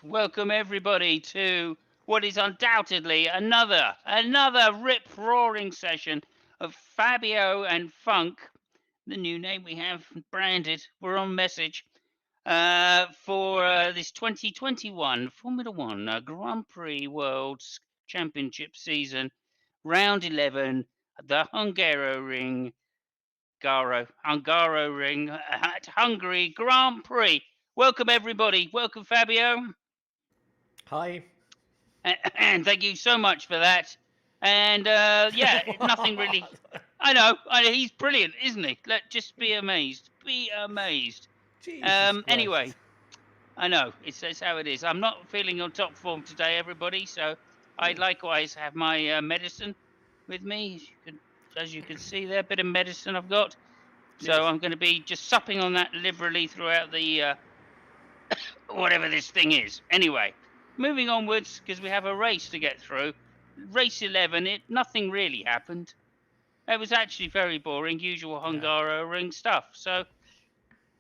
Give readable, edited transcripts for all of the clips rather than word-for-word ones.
welcome everybody to what is undoubtedly another rip-roaring session of Fabio and Funk, the new name we have branded. We're on message for this 2021 Formula One Grand Prix World Championship season, round 11, the Hungaro Ring at Hungary Grand Prix. Welcome everybody. Welcome Fabio. Hi. And thank you so much for that. And yeah, nothing really. I know. He's brilliant, isn't he? Just be amazed. Be amazed. Jesus Anyway, Christ. I know it's how it is. I'm not feeling on top form today, everybody. So I likewise have my medicine with me. As you can see there, a bit of medicine I've got. So Yes. I'm going to be just supping on that liberally throughout the whatever this thing is. Anyway, moving onwards because we have a race to get through. Race 11, nothing really happened. It was actually very boring, usual Yeah. Hungaroring stuff. So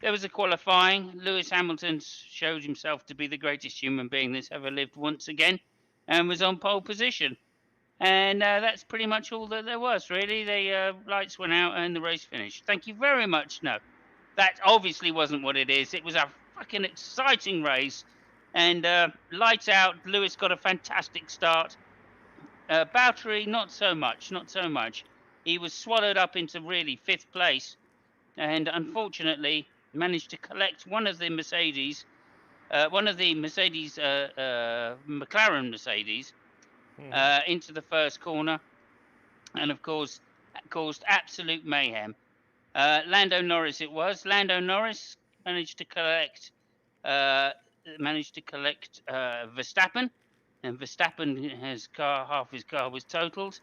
there was a qualifying. Lewis Hamilton showed himself to be the greatest human being that's ever lived once again, and was on pole position. And that's pretty much all that there was, really. The lights went out and the race finished. Thank you very much. No, that obviously wasn't what it is. It was a fucking exciting race. And lights out. Lewis got a fantastic start. Valtteri, not so much. He was swallowed up into really fifth place. And unfortunately, managed to collect one of the McLaren Mercedes, into the first corner, and of course caused absolute mayhem. Lando Norris it was. Lando Norris managed to collect Verstappen, and Verstappen half his car was totaled.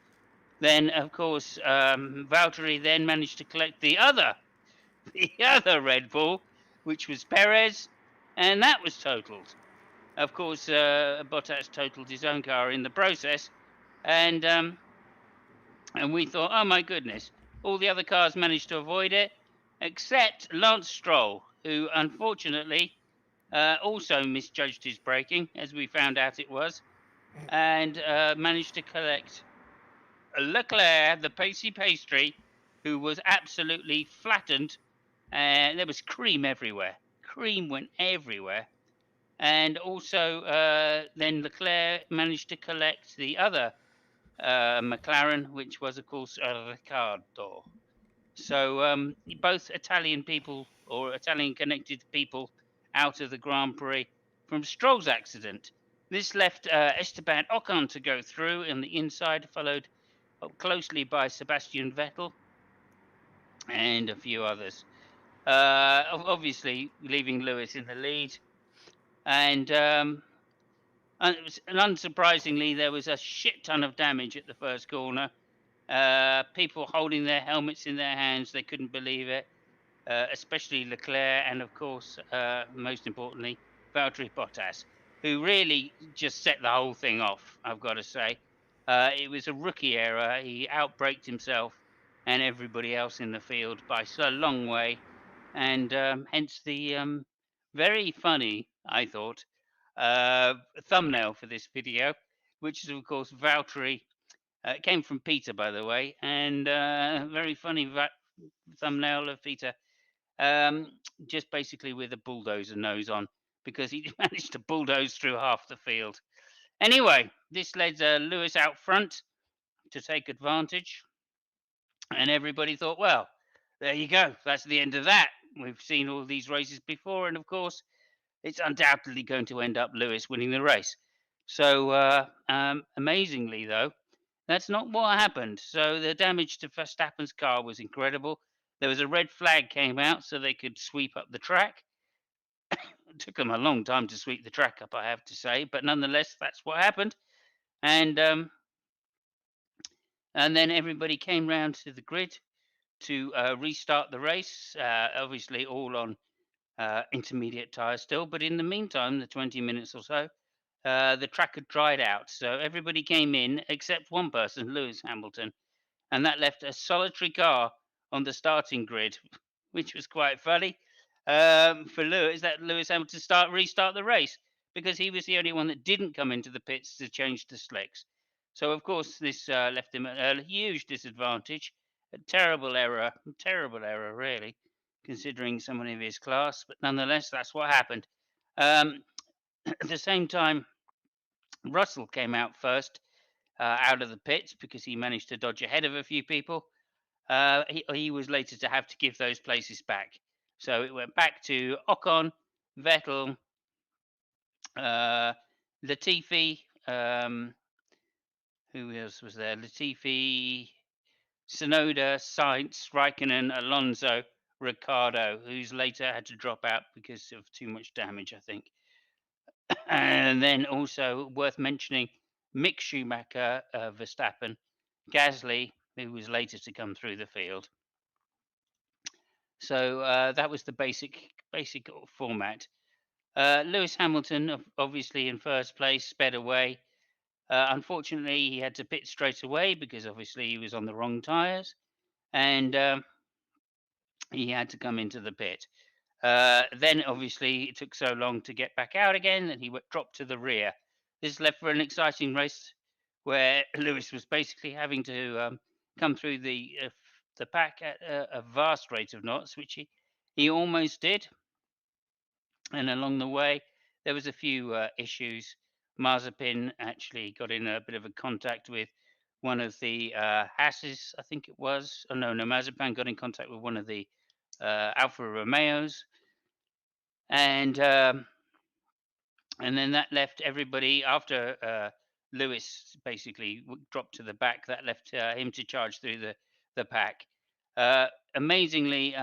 Then of course Valtteri then managed to collect the other Red Bull, which was Perez, and that was totaled. Of course, Bottas totaled his own car in the process, and we thought, oh my goodness, all the other cars managed to avoid it, except Lance Stroll, who unfortunately also misjudged his braking, as we found out it was, and managed to collect Leclerc, the pacey pastry, who was absolutely flattened, and there was cream everywhere. Cream went everywhere. And also, then Leclerc managed to collect the other McLaren, which was, of course, Ricciardo. So both Italian people or Italian connected people out of the Grand Prix from Stroll's accident. This left Esteban Ocon to go through in the inside, followed up closely by Sebastian Vettel and a few others. Obviously, leaving Lewis in the lead. And unsurprisingly, there was a shit ton of damage at the first corner. People holding their helmets in their hands, they couldn't believe it, especially Leclerc and, of course, most importantly, Valtteri Bottas, who really just set the whole thing off, I've got to say. It was a rookie error. He outbraked himself and everybody else in the field by so long way, and hence the very funny, I thought, thumbnail for this video, which is, of course, Valtteri. It came from Peter, by the way, and very funny thumbnail of Peter, just basically with a bulldozer nose on, because he managed to bulldoze through half the field. Anyway, this led Lewis out front to take advantage, and everybody thought, well, there you go, that's the end of that. We've seen all these races before, and of course, it's undoubtedly going to end up Lewis winning the race. So, amazingly, though, that's not what happened. So the damage to Verstappen's car was incredible. There was a red flag came out so they could sweep up the track. It took them a long time to sweep the track up, I have to say, but nonetheless, that's what happened. And then everybody came round to the grid to restart the race. Obviously, all on intermediate tyres still, but in the meantime, the 20 minutes or so, the track had dried out. So everybody came in except one person, Lewis Hamilton, and that left a solitary car on the starting grid, which was quite funny for Lewis. That Lewis Hamilton restart the race because he was the only one that didn't come into the pits to change the slicks. So of course this left him at a huge disadvantage. A terrible error really, considering someone of his class. But nonetheless, that's what happened. At the same time, Russell came out first out of the pits because he managed to dodge ahead of a few people. He was later to have to give those places back. So it went back to Ocon, Vettel, Latifi. Who else was there? Latifi, Sonoda, Sainz, Raikkonen, Alonso, Ricciardo, who's later had to drop out because of too much damage, I think. And then also worth mentioning, Mick Schumacher, Verstappen, Gasly, who was later to come through the field. So that was the basic format. Lewis Hamilton, obviously in first place, sped away. Unfortunately, he had to pit straight away because obviously he was on the wrong tyres, and he had to come into the pit. Then obviously it took so long to get back out again that he dropped to the rear. This left for an exciting race where Lewis was basically having to come through the pack at a vast rate of knots, which he almost did. And along the way, there was a few issues. Mazepin actually got in a bit of a contact with one of the Hasses, I think it was. Oh no, Mazepin got in contact with one of the Alfa Romeos, and then that left everybody after Lewis basically dropped to the back. That left him to charge through the pack. Amazingly,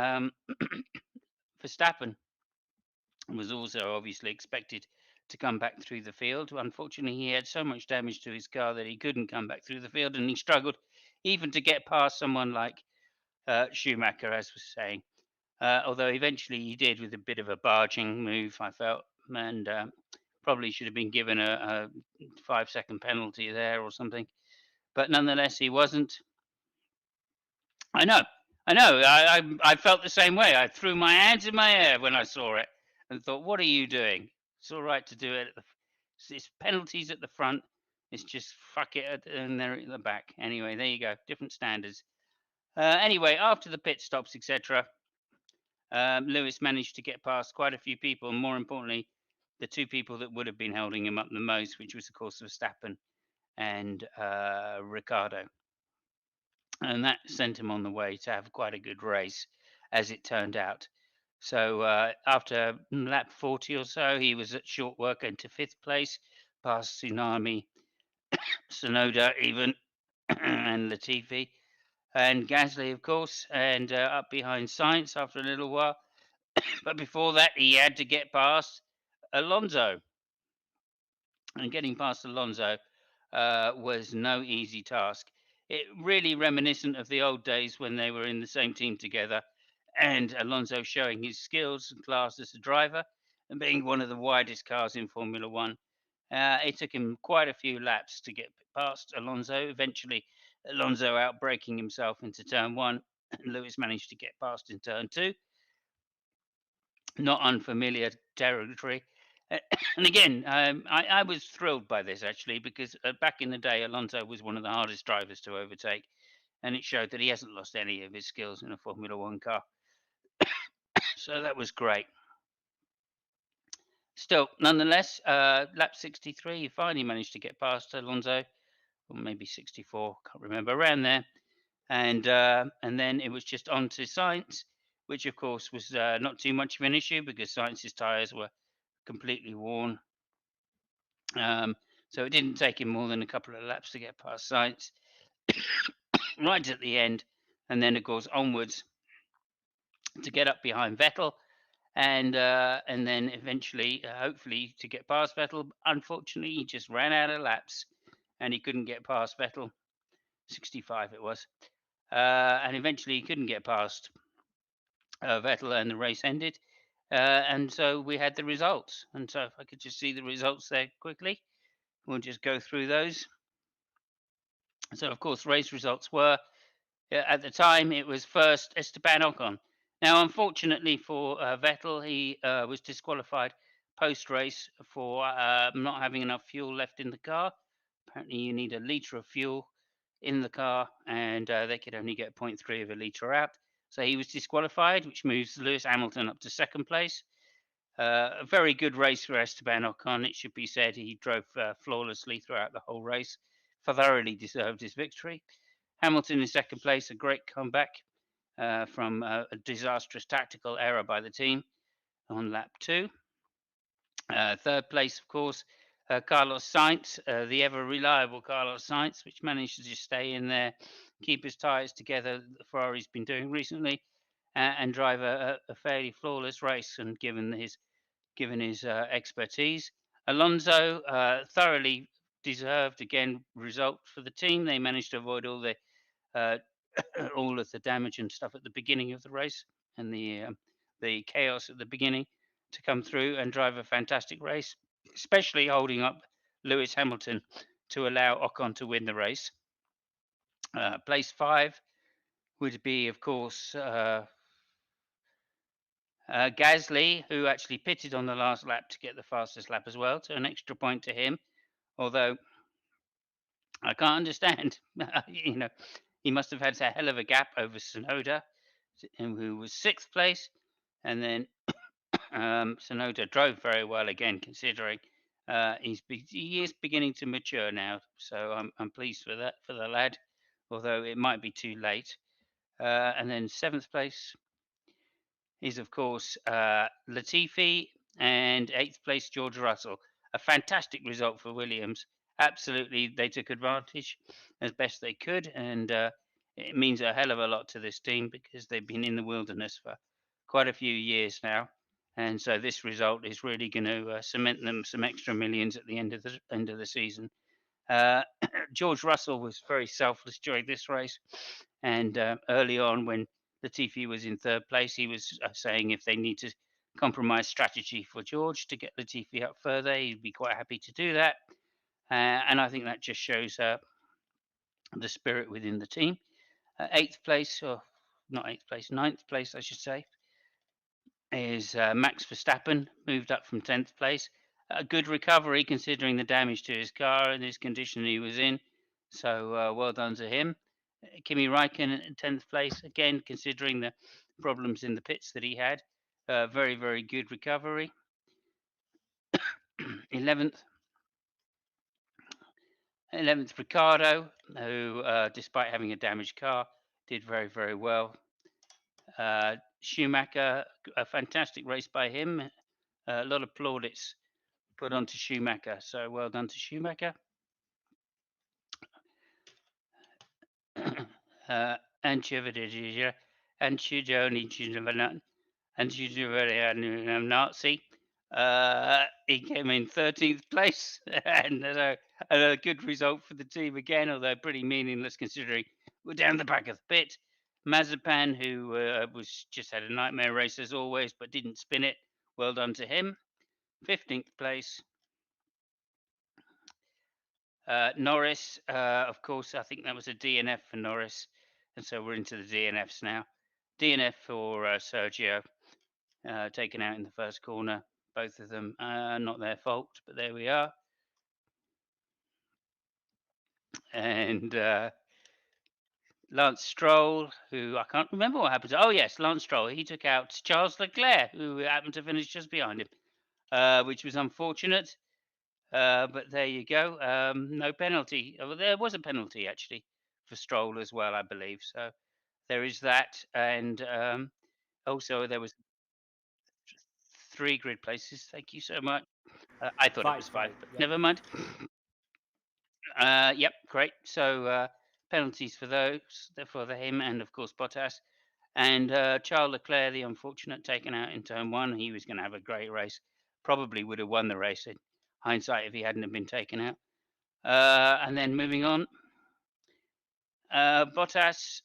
Verstappen was also obviously expected to come back through the field. Unfortunately, he had so much damage to his car that he couldn't come back through the field, and he struggled even to get past someone like Schumacher, as was saying. Although eventually he did with a bit of a barging move, I felt, and probably should have been given a 5-second penalty there or something. But nonetheless, he wasn't. I know. I felt the same way. I threw my hands in my air when I saw it and thought, "What are you doing? It's all right to do it. It's penalties at the front. It's just fuck it, and they're at the back." Anyway, there you go. Different standards. Anyway, after the pit stops, etc., Lewis managed to get past quite a few people, and more importantly, the two people that would have been holding him up the most, which was, of course, Verstappen and Ricciardo. And that sent him on the way to have quite a good race, as it turned out. So after lap 40 or so, he was at short work into 5th place, past Tsunami, Sonoda even, and Latifi, and Gasly, of course, and up behind Sainz after a little while. But before that, he had to get past Alonso. And getting past Alonso was no easy task. It really reminiscent of the old days when they were in the same team together, and Alonso showing his skills and class as a driver and being one of the widest cars in Formula One. It took him quite a few laps to get past Alonso. Eventually, Alonso outbraking himself into turn 1. Lewis managed to get past in turn 2. Not unfamiliar territory. And again, I was thrilled by this actually because back in the day, Alonso was one of the hardest drivers to overtake, and it showed that he hasn't lost any of his skills in a Formula One car. So that was great. Still, nonetheless, lap 63, he finally managed to get past Alonso, or maybe 64, can't remember, around there. And then it was just on to Sainz, which of course was not too much of an issue because Sainz's tyres were completely worn. So it didn't take him more than a couple of laps to get past Sainz, right at the end, and then of course onwards to get up behind Vettel, and then eventually, hopefully, to get past Vettel. Unfortunately, he just ran out of laps, and he couldn't get past Vettel. 65 it was, and eventually he couldn't get past Vettel, and the race ended. And so we had the results. And so if I could just see the results there quickly, we'll just go through those. So, of course, race results were, at the time, it was first Esteban Ocon. Now, unfortunately for Vettel, he was disqualified post-race for not having enough fuel left in the car. Apparently, you need a litre of fuel in the car, and they could only get 0.3 of a litre out. So he was disqualified, which moves Lewis Hamilton up to second place. A very good race for Esteban Ocon, it should be said. He drove flawlessly throughout the whole race, thoroughly deserved his victory. Hamilton in second place, a great comeback from a disastrous tactical error by the team on lap 2. Third place, of course, Carlos Sainz, the ever reliable Carlos Sainz, which managed to just stay in there, keep his tyres together, the Ferrari's been doing recently, and drive a fairly flawless race. And given his expertise, Alonso thoroughly deserved again result for the team. They managed to avoid all the all of the damage and stuff at the beginning of the race and the chaos at the beginning to come through and drive a fantastic race, especially holding up Lewis Hamilton to allow Ocon to win the race. Place 5 would be, of course, Gasly, who actually pitted on the last lap to get the fastest lap as well, so an extra point to him. Although I can't understand, he must have had a hell of a gap over Tsunoda, who was 6th place, and then Tsunoda drove very well again, considering he is beginning to mature now. So I'm pleased for that for the lad, although it might be too late. And then 7th place is, of course, Latifi, and 8th place George Russell. A fantastic result for Williams. Absolutely, they took advantage as best they could, and it means a hell of a lot to this team because they've been in the wilderness for quite a few years now. And so this result is really going to cement them some extra millions at the end of the season. George Russell was very selfless during this race, and early on when Latifi was in 3rd place, he was saying if they need to compromise strategy for George to get Latifi up further, he'd be quite happy to do that. And I think that just shows the spirit within the team. 8th place, or not 8th place, 9th place, I should say, is Max Verstappen, moved up from 10th place. A good recovery considering the damage to his car and his condition he was in. So well done to him. Kimi Räikkönen in 10th place, again, considering the problems in the pits that he had. Very, very good recovery. 11th Ricciardo, who, despite having a damaged car, did very, very well. Schumacher, a fantastic race by him. A lot of plaudits put onto Schumacher, so well done to Schumacher. Nazi. He came in 13th place, and a good result for the team again, although pretty meaningless considering we're down the back of the pit. Mazepin, who was just had a nightmare race as always, but didn't spin it. Well done to him. 15th place. Norris, of course, I think that was a DNF for Norris, and so we're into the DNFs now. DNF for Sergio, taken out in the first corner. Both of them not their fault, but there we are. And Lance Stroll, who I can't remember what happened to. Oh yes, Lance Stroll. He took out Charles Leclerc, who happened to finish just behind him, which was unfortunate. But there you go. No penalty. Well, there was a penalty actually for Stroll as well, I believe. So there is that, and also there was 3 grid places. Thank you so much. I thought it was 5, but yep. never mind. Yep, great. So penalties for those, for him, and of course Bottas. And Charles Leclerc, the unfortunate, taken out in turn 1. He was going to have a great race. Probably would have won the race in hindsight if he hadn't have been taken out. And then moving on, Bottas,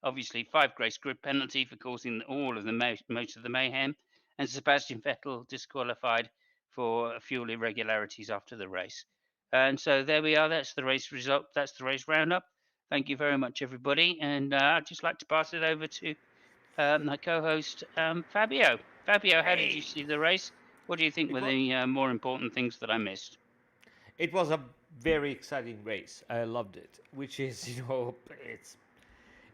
obviously 5 race grid penalty for causing all of the most of the mayhem, and Sebastian Vettel disqualified for fuel irregularities after the race. And so there we are. That's the race result. That's the race roundup. Thank you very much, everybody. And I'd just like to pass it over to my co-host Fabio. Fabio, how did you see the race? What do you think It were was the more important things that I missed? it was a very exciting race. I loved it, which is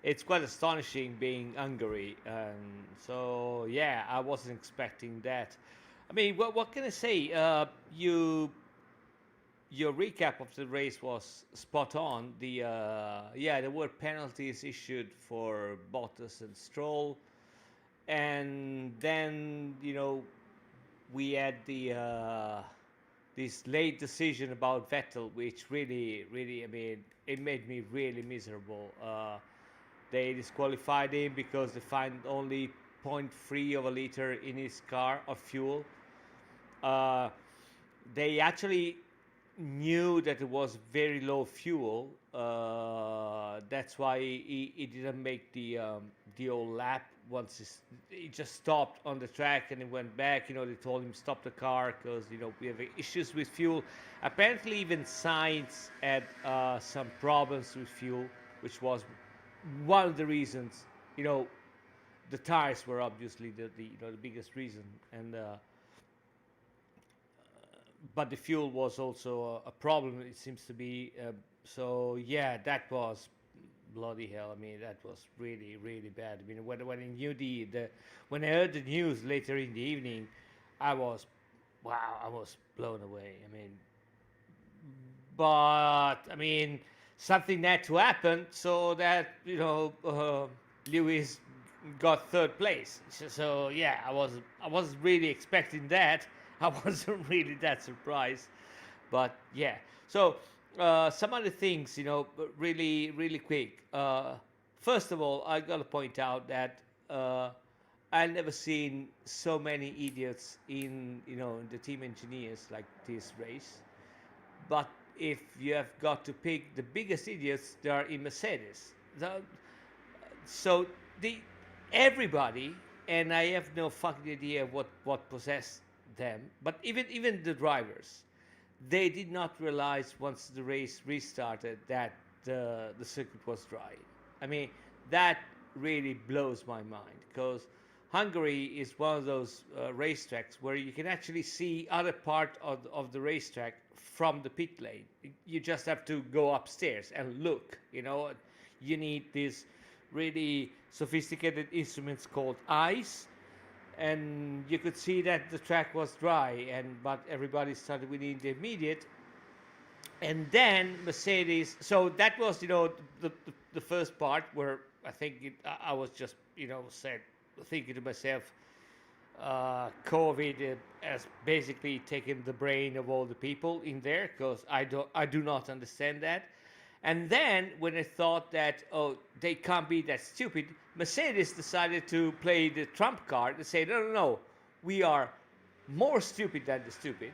it's quite astonishing being Hungary, and so yeah, I wasn't expecting that. I mean, what can I say? Your recap of the race was spot on. Yeah, there were penalties issued for Bottas and Stroll, and then we had the this late decision about Vettel, which really, I mean, it made me really miserable. They disqualified him because they find only zero point 0.3 of a liter in his car of fuel. Uh, they actually knew that it was very low fuel. That's why he didn't make the whole lap. Once he just stopped on the track and he went back. They told him stop the car because we have issues with fuel. Apparently, even Sainz had some problems with fuel, which was one of the reasons. The tires were obviously the biggest reason, and but the fuel was also a problem. It seems to be. So yeah, that was bloody hell. I mean, that was really bad. I mean, when I knew when I heard the news later in the evening, I was wow, I was blown away. I mean, but I mean, something had to happen so that Lewis got third place. So yeah, I was really expecting that. I wasn't really that surprised, but yeah. So some other things, really quick. First of all, I gotta point out that I've never seen so many idiots in the team engineers like this race. But if you have got to pick the biggest idiots, they are in Mercedes. So the everybody, and I have no fucking idea what possessed them, but even the drivers, they did not realize once the race restarted that the circuit was dry. I mean, that really blows my mind because Hungary is one of those racetracks where you can actually see other part of the racetrack from the pit lane. You just have to go upstairs and look. You need these really sophisticated instruments called eyes, and you could see that the track was dry, but everybody started with the intermediate, and then Mercedes. So that was the first part where I think I was just said thinking to myself, COVID has basically taken the brain of all the people in there because I do not understand that. And then when I thought that they can't be that stupid, Mercedes decided to play the trump card and say no, we are more stupid than the stupid.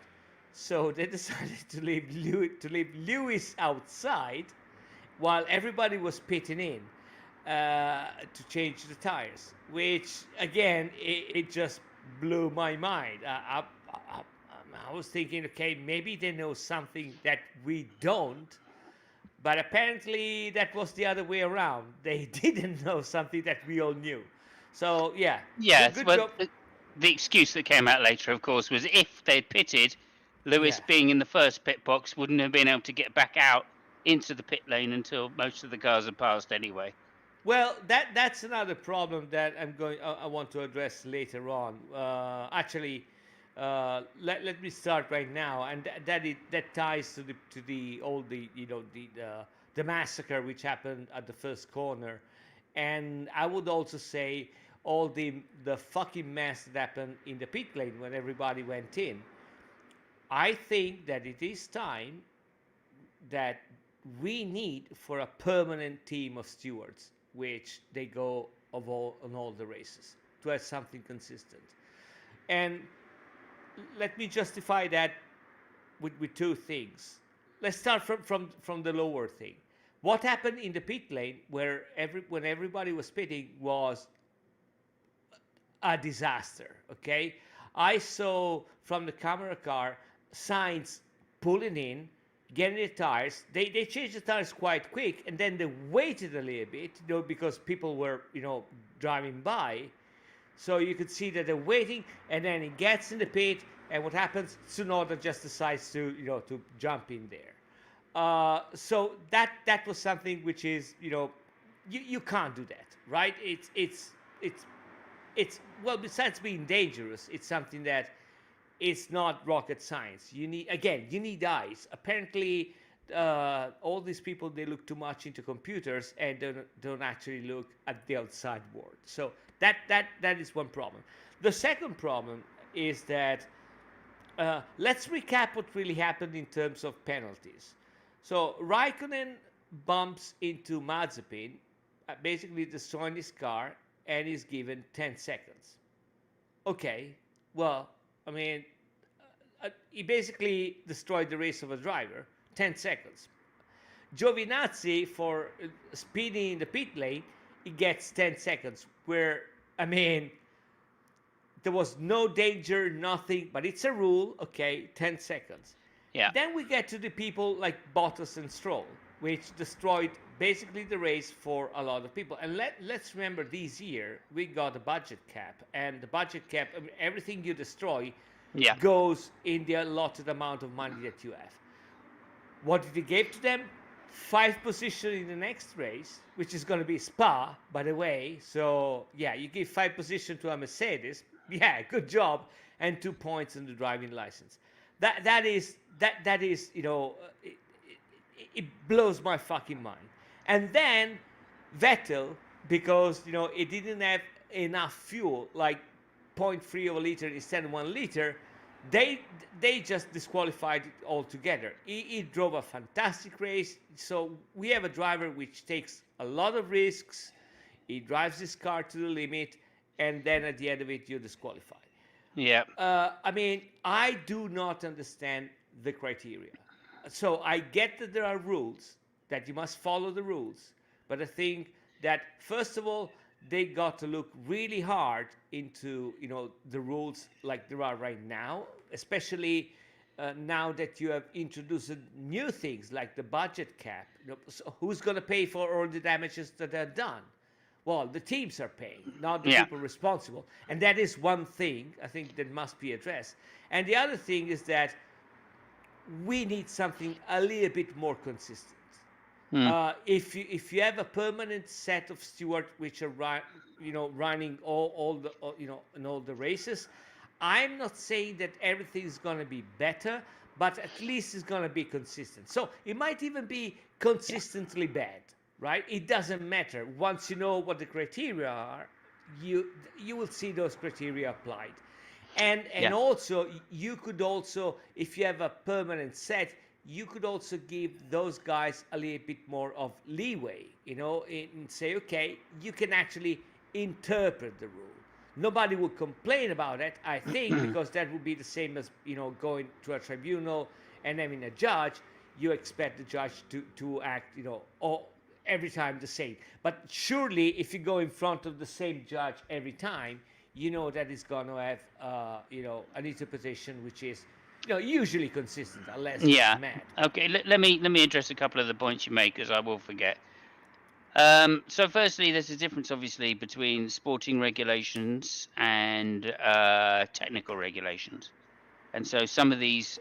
So they decided to leave Lewis outside while everybody was pitting in to change the tires, which again it just blew my mind. I was thinking, okay, maybe they know something that we don't, but apparently that was the other way around. They didn't know something that we all knew. So yeah, Yes, good well, job. the excuse that came out later, of course, was if they'd pitted, Lewis Yeah. being in the first pit box wouldn't have been able to get back out into the pit lane until most of the cars had passed anyway. Well, that's another problem that I want to address later on. Actually, let me start right now, and that ties to the all the massacre which happened at the first corner, and I would also say all the fucking mess that happened in the pit lane when everybody went in. I think that it is time that we need for a permanent team of stewards, which they go on all the races, to have something consistent. And let me justify that with two things. Let's start from the lower thing. What happened in the pit lane when everybody was pitting was a disaster. Okay, I saw from the camera car Sainz pulling in, getting the tires. They changed the tires quite quick, and then they waited a little bit, because people were driving by. So you could see that they're waiting, and then he gets in the pit, And what happens? Tsunoda just decides to, to jump in there. So that was something which is, you can't do that, right? It's well, besides being dangerous, it's something that it's not rocket science. You need eyes. Apparently, all these people, they look too much into computers and don't actually look at the outside world. So that is one problem. The second problem is that let's recap what really happened in terms of penalties. So Raikkonen bumps into Mazepin, basically destroying his car, and is given 10 seconds. Okay, well, I mean, he basically destroyed the race of a driver. 10 seconds. Giovinazzi, for speeding in the pit lane, he gets 10 seconds. Where, I mean, there was no danger, nothing, but it's a rule. Okay, 10 seconds. Yeah. Then we get to the people like Bottas and Stroll, which destroyed basically the race for a lot of people. And let's remember, this year we got a budget cap, and the budget cap, I mean, everything you destroy goes in the allotted amount of money that you have. What did he give to them? 5 position in the next race, which is going to be Spa, by the way. So yeah, you give 5 position to a Mercedes. Yeah, good job, and 2 points in the driving license. That is it blows my fucking mind. And then Vettel, because it didn't have enough fuel, like 0.3 of a liter instead of 1 liter, they just disqualified it altogether. He drove a fantastic race. So we have a driver which takes a lot of risks. He drives his car to the limit, and then at the end of it, you're disqualified. Yeah. I mean, I do not understand the criteria. So I get that there are rules, that you must follow the rules, but I think that first of all, they got to look really hard into the rules like there are right now, especially now that you have introduced new things like the budget cap. So who's going to pay for all the damages that are done? Well, the teams are paying, not the people responsible. And that is one thing I think that must be addressed. And the other thing is that we need something a little bit more consistent. If you have a permanent set of stewards which are running all the races, I'm not saying that everything is going to be better, but at least it's going to be consistent. So it might even be consistently bad, right? It doesn't matter. Once you know what the criteria are, you will see those criteria applied. And also, you could also, if you have a permanent set, you could also give those guys a little bit more of leeway, and say, okay, you can actually interpret the rule. Nobody would complain about it, I think, because that would be the same as, going to a tribunal and having a judge. You expect the judge to act, every time the same. But surely, if you go in front of the same judge every time, that is going to have, an interpretation which is, usually consistent, unless it's mad. Okay, let me address a couple of the points you make, because I will forget. So firstly, there's a difference, obviously, between sporting regulations and technical regulations. And so some of these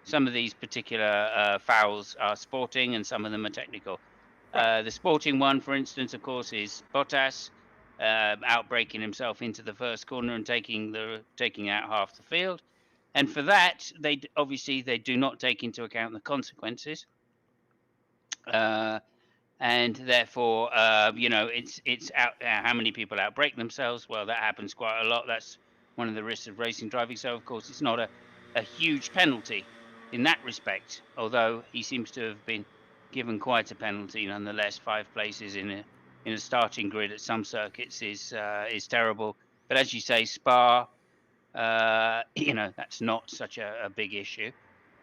particular fouls are sporting, and some of them are technical. The sporting one, for instance, of course, is Bottas outbraking himself into the first corner and taking out half the field. And for that, they do not take into account the consequences, and therefore, it's out how many people outbrake themselves. Well, that happens quite a lot. That's one of the risks of racing driving. So, of course, it's not a huge penalty in that respect. Although he seems to have been given quite a penalty, nonetheless. 5 places in a starting grid at some circuits is terrible. But as you say, Spa. That's not such a big issue.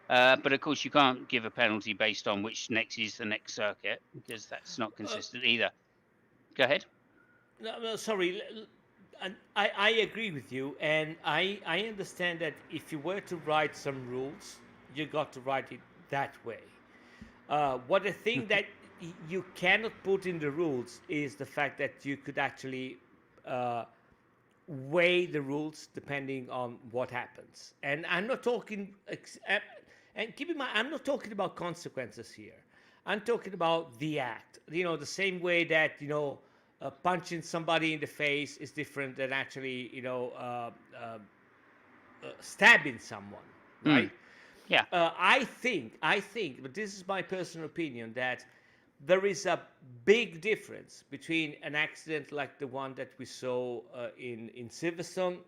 But of course, you can't give a penalty based on which next is the next circuit, because that's not consistent either. Go ahead. No, sorry. I agree with you, and I understand that if you were to write some rules, you got to write it that way. What I think that you cannot put in the rules is the fact that you could actually weigh the rules depending on what happens. And I'm not talking, and keep in mind, I'm not talking about consequences here. I'm talking about the act. The same way that, punching somebody in the face is different than actually, stabbing someone, right? Mm. Yeah. I think, but this is my personal opinion, that there is a big difference between an accident like the one that we saw in Silverstone,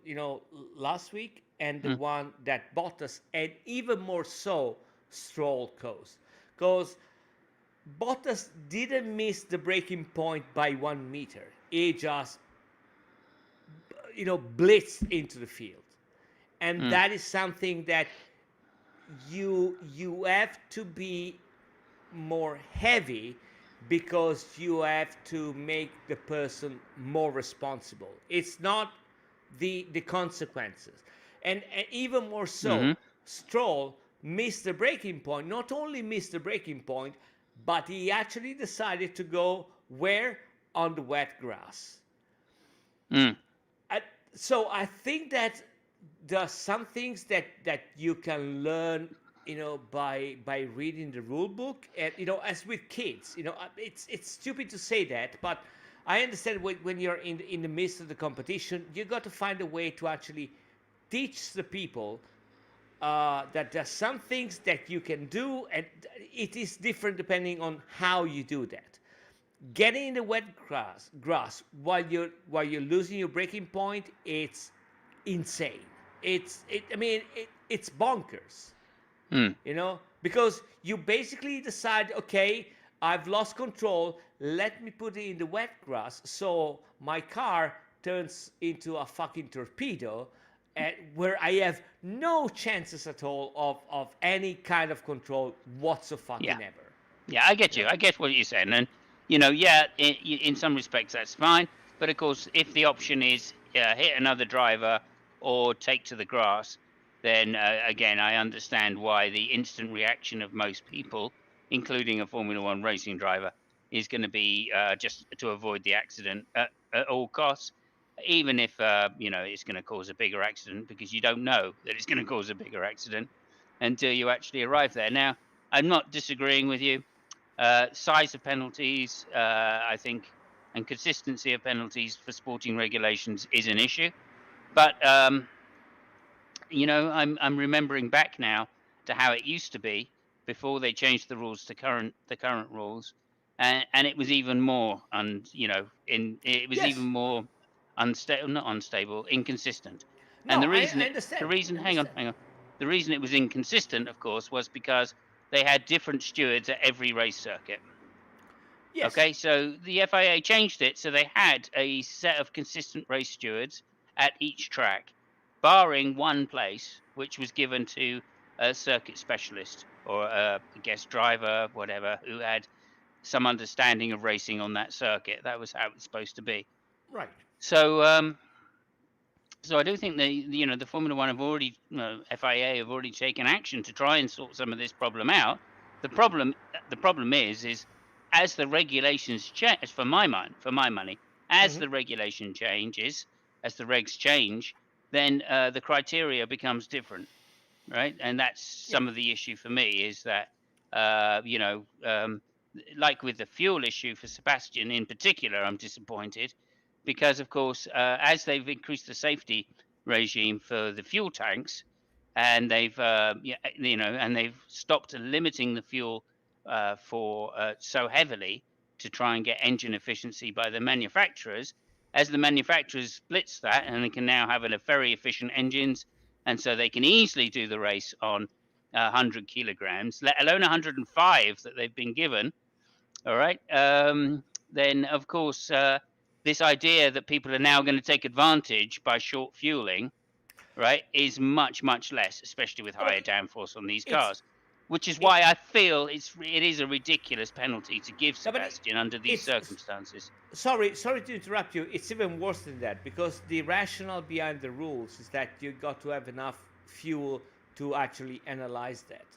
last week, and the Mm. one that Bottas, and even more so Stroll caused. Because Bottas didn't miss the breaking point by 1 meter. He just, blitzed into the field, and Mm. that is something that you have to be more heavy, because you have to make the person more responsible. It's not the consequences. And even more so, Mm-hmm. Stroll missed the breaking point. Not only missed the breaking point, but he actually decided to go where? On the wet grass. Mm. I, so I think that there are some things that you can learn, by reading the rule book, and as with kids, it's stupid to say that, but I understand when you're in the midst of the competition, you got to find a way to actually teach the people that there's some things that you can do, and it is different depending on how you do that. Getting in the wet grass while you're losing your breaking point, it's insane. It's bonkers, Mm. because you basically decide, okay, I've lost control. Let me put it in the wet grass so my car turns into a fucking torpedo, where I have no chances at all of any kind of control whatsoever. Yeah. Yeah, I get You you. know? I get what you're saying, and yeah, in some respects that's fine. But of course, if the option is hit another driver or take to the grass, then again, I understand why the instant reaction of most people, including a Formula One racing driver, is going to be just to avoid the accident at all costs, even if it's going to cause a bigger accident, because you don't know that it's going to cause a bigger accident until you actually arrive there. Now, I'm not disagreeing with you. Size of penalties, I think, and consistency of penalties for sporting regulations is an issue. But I'm remembering back now to how it used to be before they changed the rules to the current rules, and it was even more, and it was even Yes. more unstable, not unstable, inconsistent. No, And I understand. I hang on, understand. hang on, the reason it was inconsistent, of course, was because they had different stewards at every race circuit. Yes. Okay, so the FIA changed it so they had a set of consistent race stewards at each track, barring one place, which was given to a circuit specialist or a guest driver, whatever, who had some understanding of racing on that circuit. That was how it's supposed to be. Right. So, so I do think the Formula One have already, FIA have already taken action to try and sort some of this problem out. The problem is as the regulations change, for my money, as Hmm. the regulation changes, as the regs change, then the criteria becomes different, right? And that's Yeah. some of the issue for me, is that uh, you know, um, like with the fuel issue for Sebastian in particular, I'm disappointed because, of course, as they've increased the safety regime for the fuel tanks, and they've and they've stopped limiting the fuel for so heavily to try and get engine efficiency by the manufacturers. As the manufacturers splits that, and they can now have a very efficient engines, and so they can easily do the race on 100 kilograms, let alone 105 that they've been given. All right. Then, of course, this idea that people are now going to take advantage by short fueling, right, is much, much less, especially with Well, higher downforce on these it's cars. Which is it. why I feel it is a ridiculous penalty to give No, but Sebastian under these it's circumstances. sorry to interrupt you. It's even worse than that, because the rationale behind the rules is that you got to have enough fuel to actually analyze that,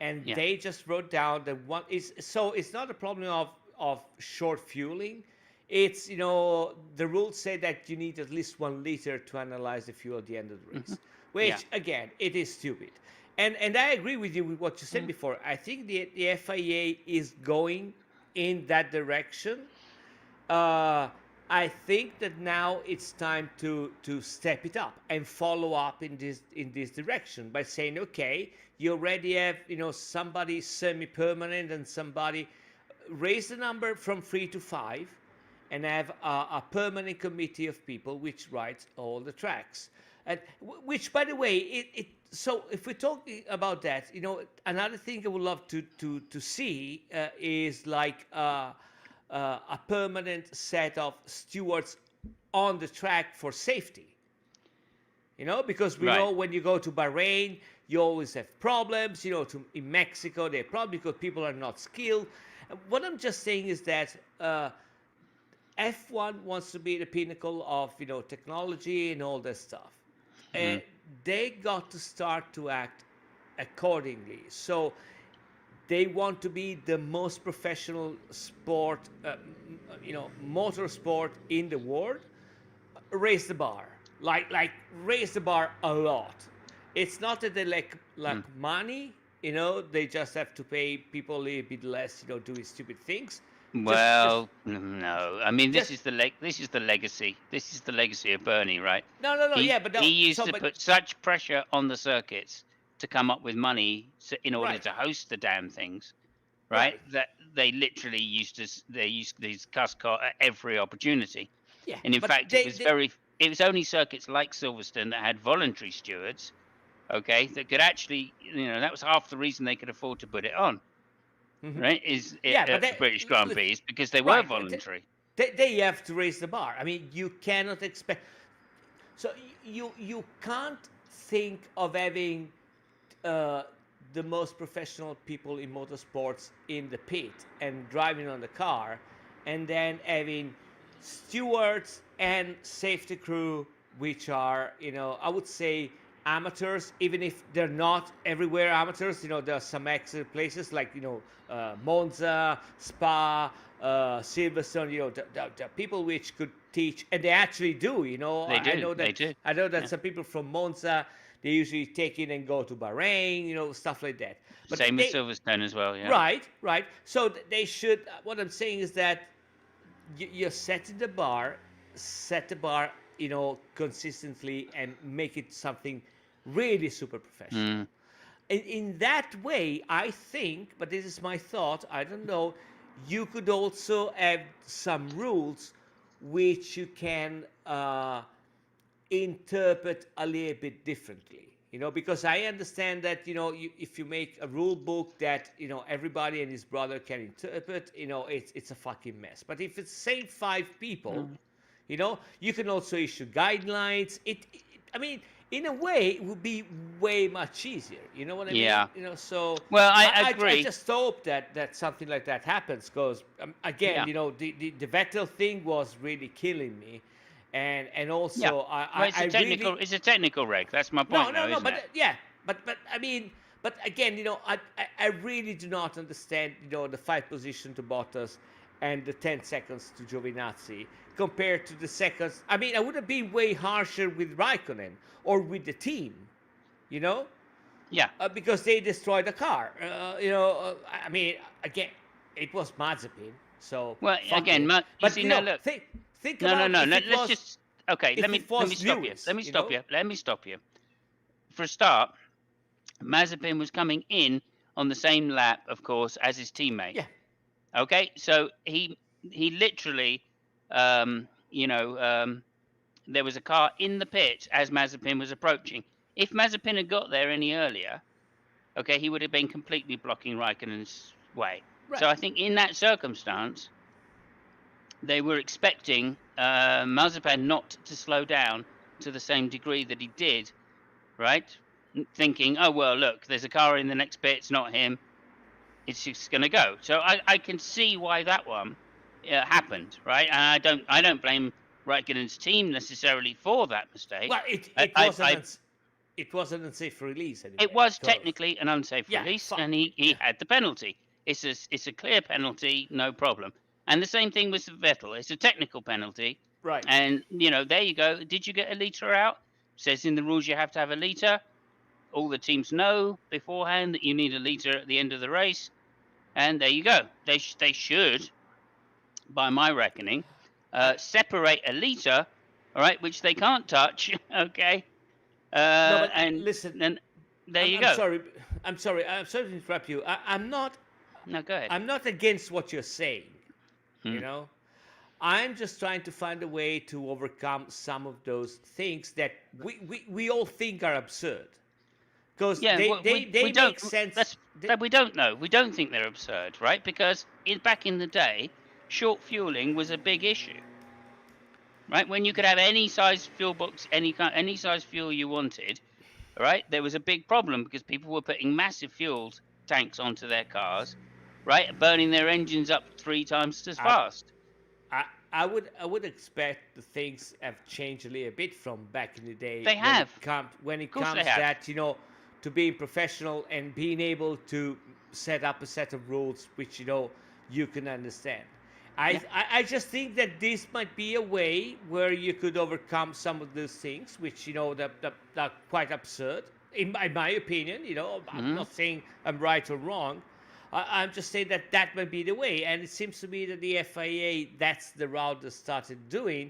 and Yeah. they just wrote down that one is, so it's not a problem of short fueling. it's, the rules say that you need at least 1 liter to analyze the fuel at the end of the race, Yeah. which again, it is stupid. And I agree with you with what you said before. I think the FIA is going in that direction. uh, I think that now it's time to step it up and follow up in this direction by saying, okay, you already have, somebody semi-permanent and somebody, raise the number from 3 to 5 and have a permanent committee of people which writes all the tracks. And which, by the way, so if we're talking about that, another thing I would love to see is like a permanent set of stewards on the track for safety. Because we know Right. when you go to Bahrain, you always have problems. In Mexico, they have problems because people are not skilled. What I'm just saying is that F1 wants to be the pinnacle of technology and all that stuff. And they got to start to act accordingly. So they want to be the most professional sport, motorsport in the world. Raise the bar, like raise the bar a lot. It's not that they lack money. They just have to pay people a little bit less. Doing stupid things. Well, no. I mean, this Just is the legacy. This is the legacy of Bernie, right? no. He Yeah, but no. he used So, to but put such pressure on the circuits to come up with money in order right, to host the damn things, right? right. That they literally used these cuss car at every opportunity. Yeah, And in but fact, it was only circuits like Silverstone that had voluntary stewards, okay, that could actually, that was half the reason they could afford to put it on, Mhm. right? Is Yeah, but the British Grand Prix is because they were right. voluntary. They have to raise the bar. I mean, you cannot expect. So you can't think of having uh, the most professional people in motorsports in the pit and driving on the car, and then having stewards and safety crew, which are, I would say amateurs, even if they're not everywhere amateurs. There are some excellent places like, Monza, Spa, Silverstone. The people which could teach, and they actually do. They I do. know They that do. I know that some people from Monza, they usually take it and go to Bahrain, stuff like that. But Same with they, Silverstone as well. Yeah. right. So they should. What I'm saying is that you're setting the bar, set the bar, consistently, and make it something really super professional. Mm. And in that way, I think, but this is my thought, I don't know, you could also have some rules which you can interpret a little bit differently. Because I understand that, if you make a rule book that, everybody and his brother can interpret, it's a fucking mess. But if it's same 5 people, you can also issue guidelines. I mean, in a way, it would be way much easier. You know what I mean? Yeah. So Well, I I agree. just hope that something like that happens, because again, Yeah. the Vettel thing was really killing me, and Yeah. also Well, I really, it's a technical reg. That's my no, point, no, though, no, isn't but it? yeah, but I mean, but again, I really do not understand, the 5 position to Bottas and the 10 seconds to Giovinazzi compared to the seconds. I mean, I would have been way harsher with Raikkonen or with the team, you know, Yeah. because they destroyed the car. I mean, again, it was Mazepin, so Well, fuck again, it. you But see now. Look. think No, no, about no. if it Let's was just. Okay. if it Let me was stop you. Lewis, Let me stop you. Let me stop you. For a start, Mazepin was coming in on the same lap, of course, as his teammate. Yeah. Okay, so he literally, um, you know, um, there was a car in the pit as Mazepin was approaching. If Mazepin had got there any earlier, okay, he would have been completely blocking Raikkonen's way. So Right. I think in that circumstance, they were expecting Mazepin not to slow down to the same degree that he did, right? Thinking, oh well, look, there's a car in the next pit, it's not him, it's just going to go. So I can see why that one happened, right? And I don't blame Raikkonen's team necessarily for that mistake. Well, it I, it I, was I it was an unsafe release it anyway. was Because technically an unsafe yeah, release, fuck. and he Yeah. had the penalty. It's a clear penalty, no problem. And the same thing with Vettel. It's a technical penalty. Right. And, there you go. Did you get a litre out? Says in the rules you have to have a litre. All the teams know beforehand that you need a litre at the end of the race. And there you go. They should, by my reckoning, I, separate a litre, all right, which they can't touch, okay? no, but And listen, then there you I'm go. sorry. I'm sorry. I'm sorry to interrupt you. No, go ahead. I'm not against what you're saying. You Hmm. know, I'm just trying to find a way to overcome some of those things that we all think are absurd. Because Yeah, we they don't. make sense. That's that we don't know. We don't think they're absurd, right? Because back in the day, short fueling was a big issue, right? When you could have any size fuel box, any size fuel you wanted, right? There was a big problem because people were putting massive fuel tanks onto their cars, right? Burning their engines up 3 times as I, fast. I, I would expect the things have changed a little bit from back in the day They have. when it Of course they comes have. that to being professional and being able to set up a set of rules which you can understand. Yeah. I just think that this might be a way where you could overcome some of those things which that are quite absurd in my opinion. I'm Hmm. not saying I'm right or wrong. I'm just saying that that might be the way, and it seems to me that the FIA, that's the route they started doing.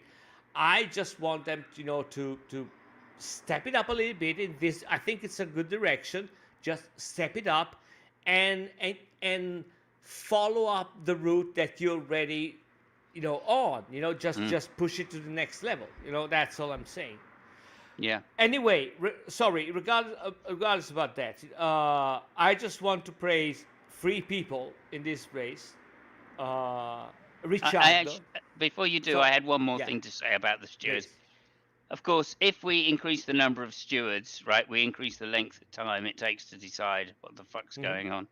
I just want them to step it up a little bit in this. I think it's a good direction. Just step it up and follow up the route that you're already on. Mm. Just push it to the next level. That's all I'm saying. Yeah. Anyway, sorry. Regardless about that, I just want to praise three people in this race. Uh, I Ricciardo. actually, before you do, So I had one more yeah, thing to say about the stewards. please. Of course, if we increase the number of stewards, right, we increase the length of time it takes to decide what the fuck's Hmm. going on.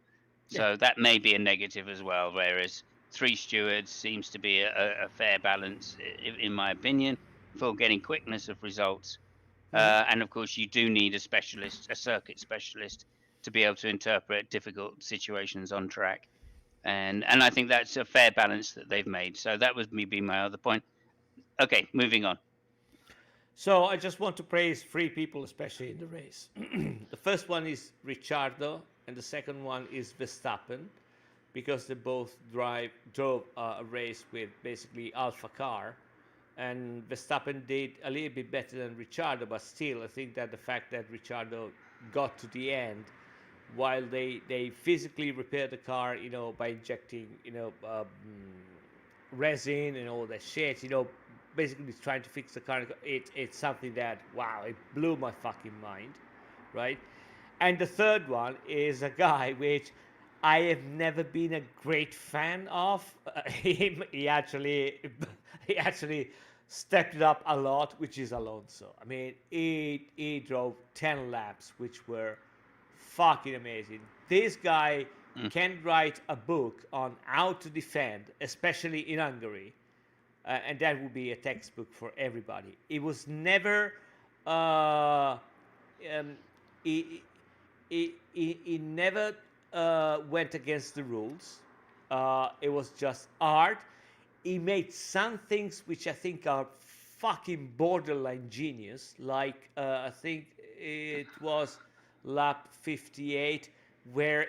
Yeah. So that may be a negative as well, whereas 3 stewards seems to be a fair balance, in my opinion, for getting quickness of results. Hmm. And of course, you do need a specialist, a circuit specialist, to be able to interpret difficult situations on track. And I think that's a fair balance that they've made. So that was me being my other point. Okay, moving on. So I just want to praise three people, especially in the race. The first one is Ricciardo, and the second one is Verstappen, because they both drove a race with basically Alpha car, and Verstappen did a little bit better than Ricciardo, but still, I think that the fact that Ricciardo got to the end while they physically repaired the car, by injecting, resin and all that shit, basically trying to fix the car. It's something that, wow, it blew my fucking mind, right? And the third one is a guy which I have never been a great fan of. He actually he actually stepped it up a lot, which is Alonso. I mean, he drove 10 laps, which were fucking amazing. This guy Mm. can write a book on how to defend, especially in Hungary, and that would be a textbook for everybody. It was never. Um, he, he never went against the rules. It was just art. He made some things which I think are fucking borderline genius. Like I think it was lap 58 where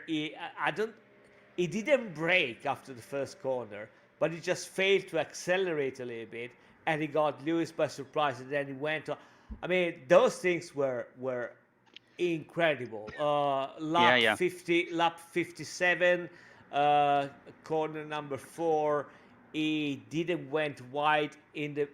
I don't he didn't brake after the first corner, but he just failed to accelerate a little bit, and he got Lewis by surprise, and then he went on. I mean, those things were incredible. Yeah, Lap yeah. 50, lap 57, corner number 4. He didn't went wide in the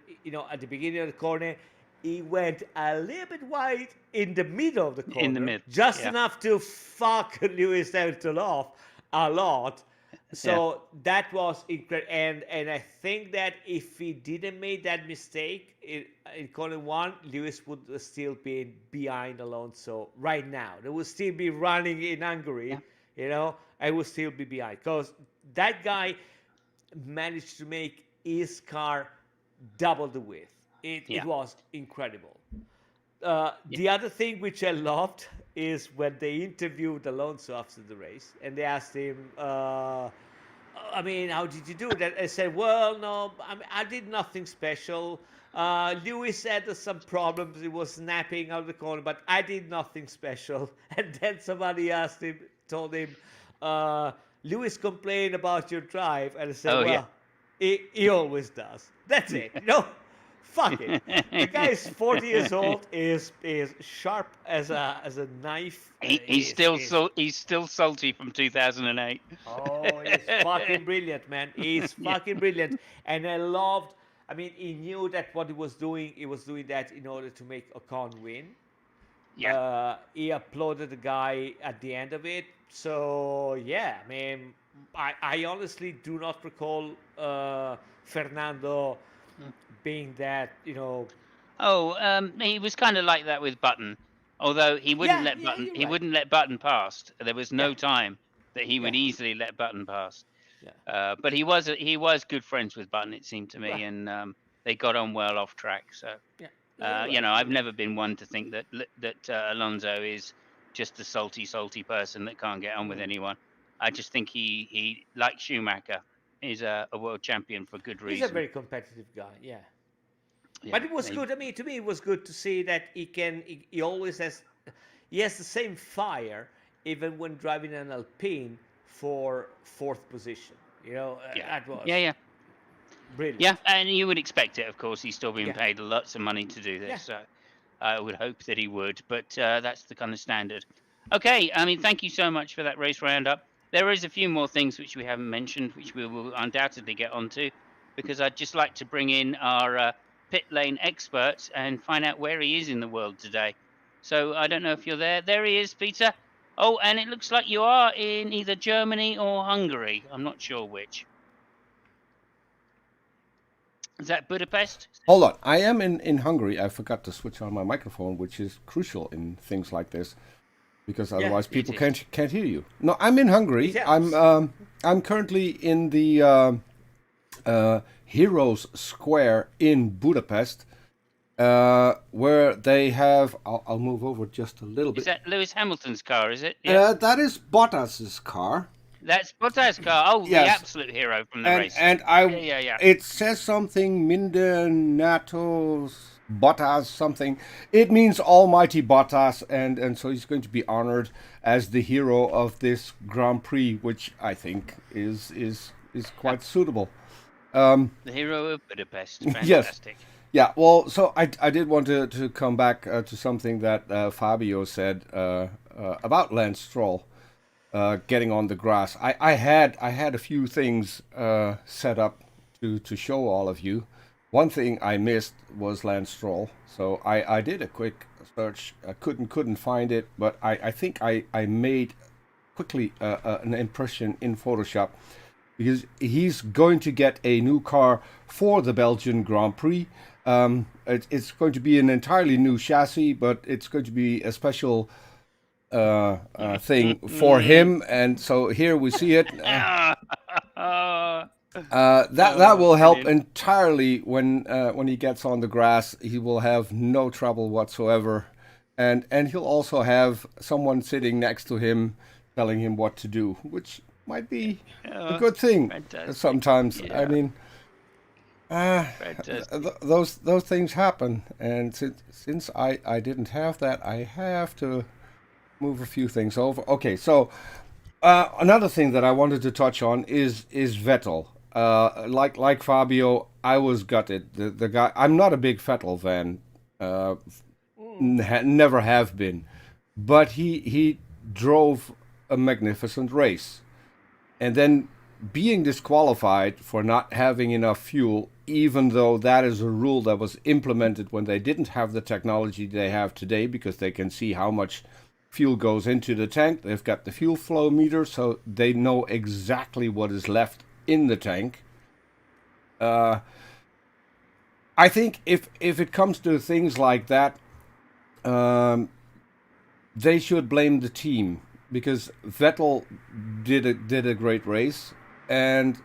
at the beginning of the corner. He went a little bit wide in the middle of the In the corner, mid. just Yeah, enough to fuck Lewis Hamilton off a lot. yeah, So that was incredible, and I think that if he didn't make that mistake in corner 1, Lewis would still be behind Alonso right now. They would still be running in yeah, Hungary, I would still be behind because that guy managed to make his car double the width. It yeah, was incredible. yeah. The other thing which I loved is when they interviewed Alonso after the race and they asked him, I mean, how did you do that? I said, well, no, I did nothing special. Lewis had some problems. He was snapping out of the corner, but I did nothing special. And then somebody told him, Lewis complained about your drive. And I said, Oh yeah. well, he always does. That's it. Fuck it. The guy is 40 years old, is sharp as a knife. He's still salty from 2008. Oh, he's fucking brilliant, man. He's Yeah. fucking brilliant. And I mean, he knew that what he was doing that in order to make Ocon win. Yeah. He applauded the guy at the end of it. So, yeah, I mean, I honestly do not recall Fernando being that, Oh, he was kind of like that with Button, although he wouldn't yeah, let yeah, Button. you're He right. wouldn't let Button past. There was Yeah, no time that he yeah, would easily let Button past. yeah, But he was good friends with Button, it seemed to me, right. and they got on well off track. So Yeah, yeah, you're right. I've You're right. never been one to think that Alonso is just a salty person that can't get on with Mm. anyone. I just think he like Schumacher is a world champion for good He's a reason. very competitive guy, yeah. But Yeah, it was good. I mean, to me, it was good to see that he always he has the same fire, even when driving an Alpine for fourth position. yeah, That was yeah, yeah. brilliant. Yeah, and you would expect it, of course. He's still being Yeah, paid lots of money to do yeah. this, so I would hope that he would, but that's the kind of standard. Okay, I mean, thank you so much for that race roundup. There is a few more things which we haven't mentioned, which we will undoubtedly get onto, because I'd just like to bring in our pit lane expert and find out where he is in the world today. So I don't know if you're there. There he is, Peter. Oh, and it looks like you are in either Germany or Hungary. I'm not sure which. Is that Budapest? Hold on. I am in Hungary. I forgot to switch on my microphone, which is crucial in things like this because Yeah, otherwise It people is. can't hear you. No, I'm in it Hungary. helps. I'm currently in the Heroes Square in Budapest, where they have. I'll move over just a little Is bit. that Lewis Hamilton's car, is it? Yeah. That is Bottas's car. That's Bottas' car. Oh, the Yes, absolute hero from the and race. and Yeah, yeah, yeah. it says something Mindernatos Bottas something. It means Almighty Bottas, and so he's going to be honored as the hero of this Grand Prix, which I think is quite suitable. The hero of Budapest. Yes. Fantastic. Yeah, well, so I did want to come back to something that Fabio said about Lance Stroll getting on the grass. I had a few things set up to show all of you. One thing I missed was Lance Stroll, so I did a quick search. I couldn't find it, but I think I made quickly an impression in Photoshop because he's going to get a new car for the Belgian Grand Prix. It's going to be an entirely new chassis, but it's going to be a special thing for him. And so here we see it. That will help Brilliant. entirely when he gets on the grass. He will have no trouble whatsoever, and he'll also have someone sitting next to him telling him what to do, which might be a Oh, good thing fantastic. sometimes. I Yeah, mean, fantastic. those things happen, and since I didn't have that, I have to move a few things over. Okay, so another thing that I wanted to touch on is Vettel. Like Fabio, I was gutted. The guy. I'm not a big Vettel fan. Never have been, but he drove a magnificent race, and then being disqualified for not having enough fuel, even though that is a rule that was implemented when they didn't have the technology they have today, because they can see how much fuel goes into the tank. They've got the fuel flow meter, so they know exactly what is left in the tank. I think if it comes to things like that, they should blame the team, because Vettel did a great race, and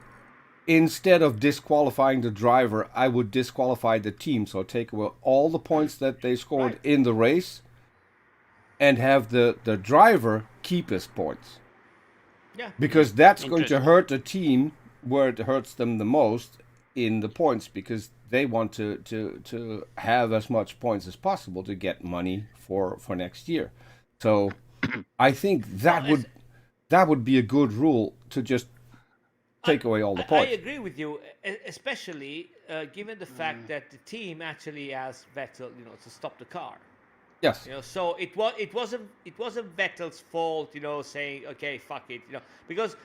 instead of disqualifying the driver, I would disqualify the team. So take away all the points that they scored Right. in the race, and have the driver keep his points, Yeah. because that's going to Interesting. hurt the team where it hurts them the most in the points because they want to have as much points as possible to get money for next year. So I think Well, that would be a good rule to just I, take away all the I points. agree with you, especially given the fact that the team actually asked Vettel, to stop the car. Yes. So it wasn't Vettel's fault, saying okay, fuck it, because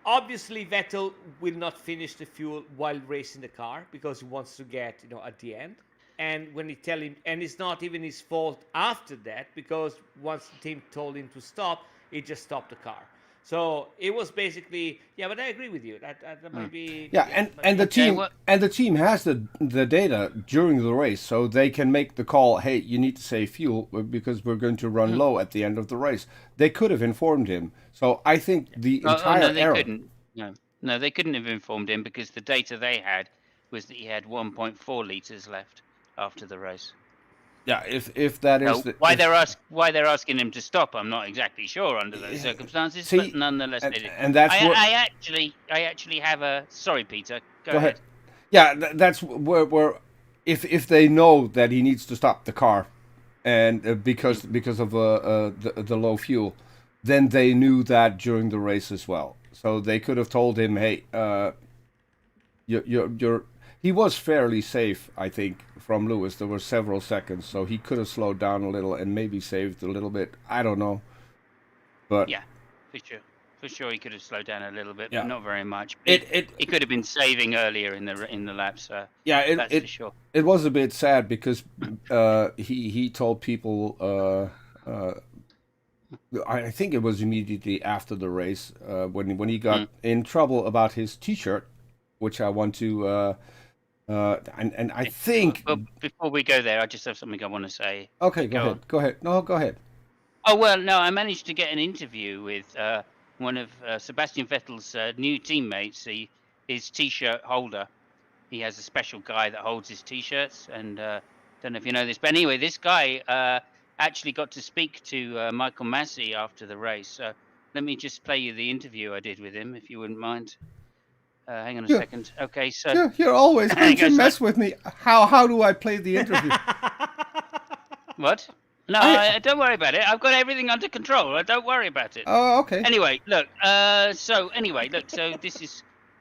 obviously Vettel will not finish the fuel while racing the car because he wants to get at the end. And when he tell him, and it's not even his fault after that because once the team told him to stop, he just stopped the car. So it was basically, yeah. But I agree with you. That might be, Yeah, yeah. and the Okay, team well, has the data during the race, so they can make the call. Hey, you need to save fuel because we're going to run low at the end of the race. They could have informed him. So I think the oh entire no, they error. couldn't. No, no, they couldn't have informed him because the data they had was that he had 1.4 liters left after the race. Yeah, if that is Now, the why if they're asking him to stop, I'm not exactly sure under those circumstances, but see, nonetheless they did. and that's what. I actually have a. Sorry, Peter. Go Go ahead. ahead. Yeah, that's where if they know that he needs to stop the car, and because of the low fuel, then they knew that during the race as well. So they could have told him, hey, you're. He was fairly safe, I think, from Lewis. There were several seconds, so he could have slowed down a little and maybe saved a little bit. I don't know, but Yeah, for sure. For sure, he could have slowed down a little bit, yeah, but not very much. it He could have been saving earlier in the laps. yeah That's for sure. it was a bit sad because he told people I think it was immediately after the race when he got in trouble about his T-shirt, which I want to and I think But before we go there, I just have something I want to say. okay, Go on. go ahead, no, go ahead. Oh well, no, I managed to get an interview with one of Sebastian Vettel's new teammates. His T-shirt holder. He has a special guy that holds his T-shirts, and don't know if you know this, but anyway, this guy actually got to speak to Michael Massey after the race. So let me just play you the interview I did with him, if you wouldn't mind. Hang on a Yeah. second. Okay, so You're always going hang on to a mess sec. with me. How do I play the interview? What? No, I don't worry about it. I've got everything under control. Don't worry about it. oh okay. Anyway, look. So this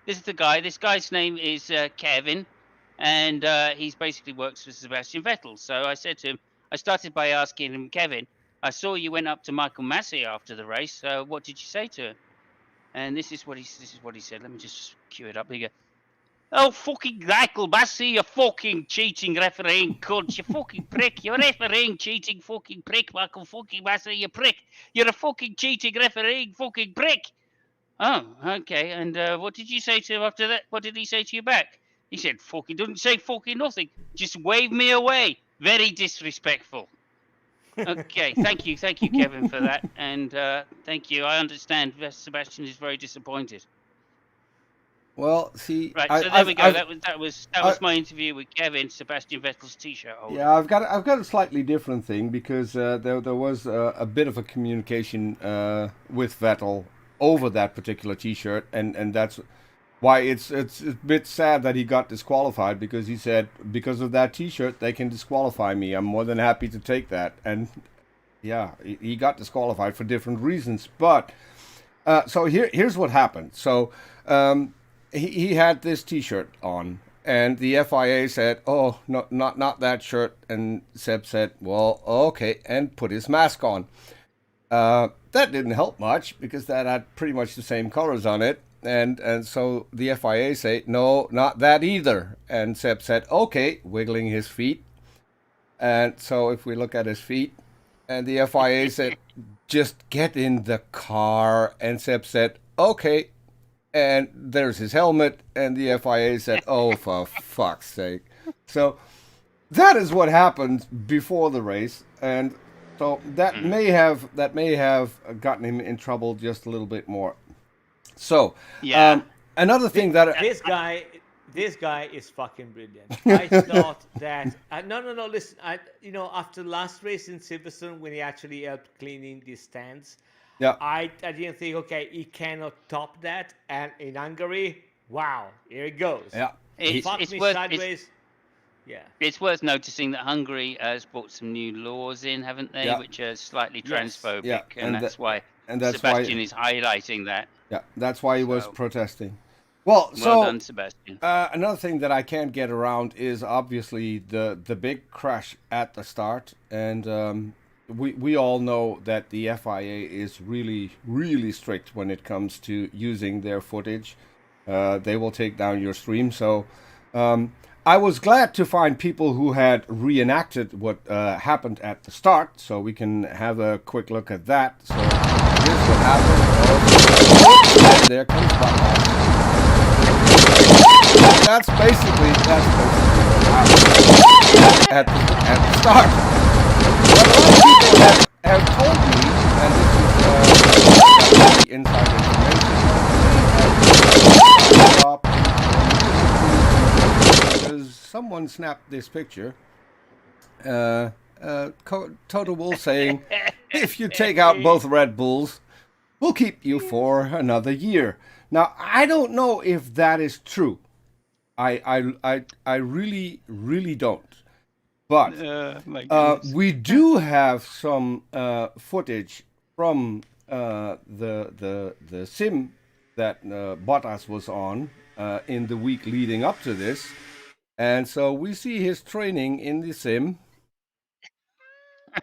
is the guy. This guy's name is Kevin, and he's basically works for Sebastian Vettel. So I said to him, I started by asking him, Kevin, I saw you went up to Michael Massey after the race. What did you say to him? And this is what he said. Let me just cue it up. Here you go. Oh, fucking Michael Massey, you fucking cheating refereeing cunt, you fucking prick, you're refereeing cheating fucking prick, Michael fucking Massey, you prick, you're a fucking cheating refereeing fucking prick. Oh, okay, and what did you say to him after that? What did he say to you back? He said, fucking, didn't say fucking nothing, just waved me away. Very disrespectful. Okay, thank you, Kevin, for that, and thank you. I understand Sebastian is very disappointed. Well, see, Right, so there we go. That was my interview with Kevin, Sebastian Vettel's T-shirt holder. yeah, I've got a slightly different thing because there was a bit of a communication with Vettel over that particular T-shirt, and that's why it's a bit sad that he got disqualified because he said because of that T-shirt they can disqualify me. I'm more than happy to take that, and yeah, he got disqualified for different reasons. But so here's what happened. So. He had this T-shirt on, and the FIA said, "Oh, no, not that shirt." And Seb said, "Well, okay," and put his mask on. That didn't help much because that had pretty much the same colors on it, and so the FIA say, "No, not that either." And Seb said, "Okay," wiggling his feet. And so if we look at his feet, and the FIA said, "Just get in the car," and Seb said, "Okay." And there's his helmet, and the FIA said, "Oh, for fuck's sake!" So that is what happened before the race, and so that may have gotten him in trouble just a little bit more. So Yeah. another thing that This guy is fucking brilliant. I thought that no. Listen, after last race in Silverstone when he actually helped cleaning the stands, Yeah. I didn't think, okay, he cannot top that. And in Hungary, wow, here it goes. Yeah. He He, It's fucked it's me worth sideways. Yeah. it's worth noticing that Hungary has brought some new laws in, haven't they, yeah. which are slightly Yes. Yeah. transphobic, and that's why And that's why. Sebastian is highlighting that. Yeah. That's why he was So protesting. Well, well so done, Sebastian. another thing that I can't get around is obviously the big crash at the start, and we all know that the FIA is really strict when it comes to using their footage. They will take down your stream. So um, I was glad to find people who had reenacted what happened at the start, so we can have a quick look at that. So here's what happened. Oh, there comes Butler. That's basically what happened at the start. What a lot of people have told me, and this is the inside information, because someone snapped this picture. Total Wolf saying, "If you take out both Red Bulls, we'll keep you for another year." Now I don't know if that is true. I really don't. But My goodness. we do have some footage from the sim that Bottas was on in the week leading up to this, and so we see his training in the sim.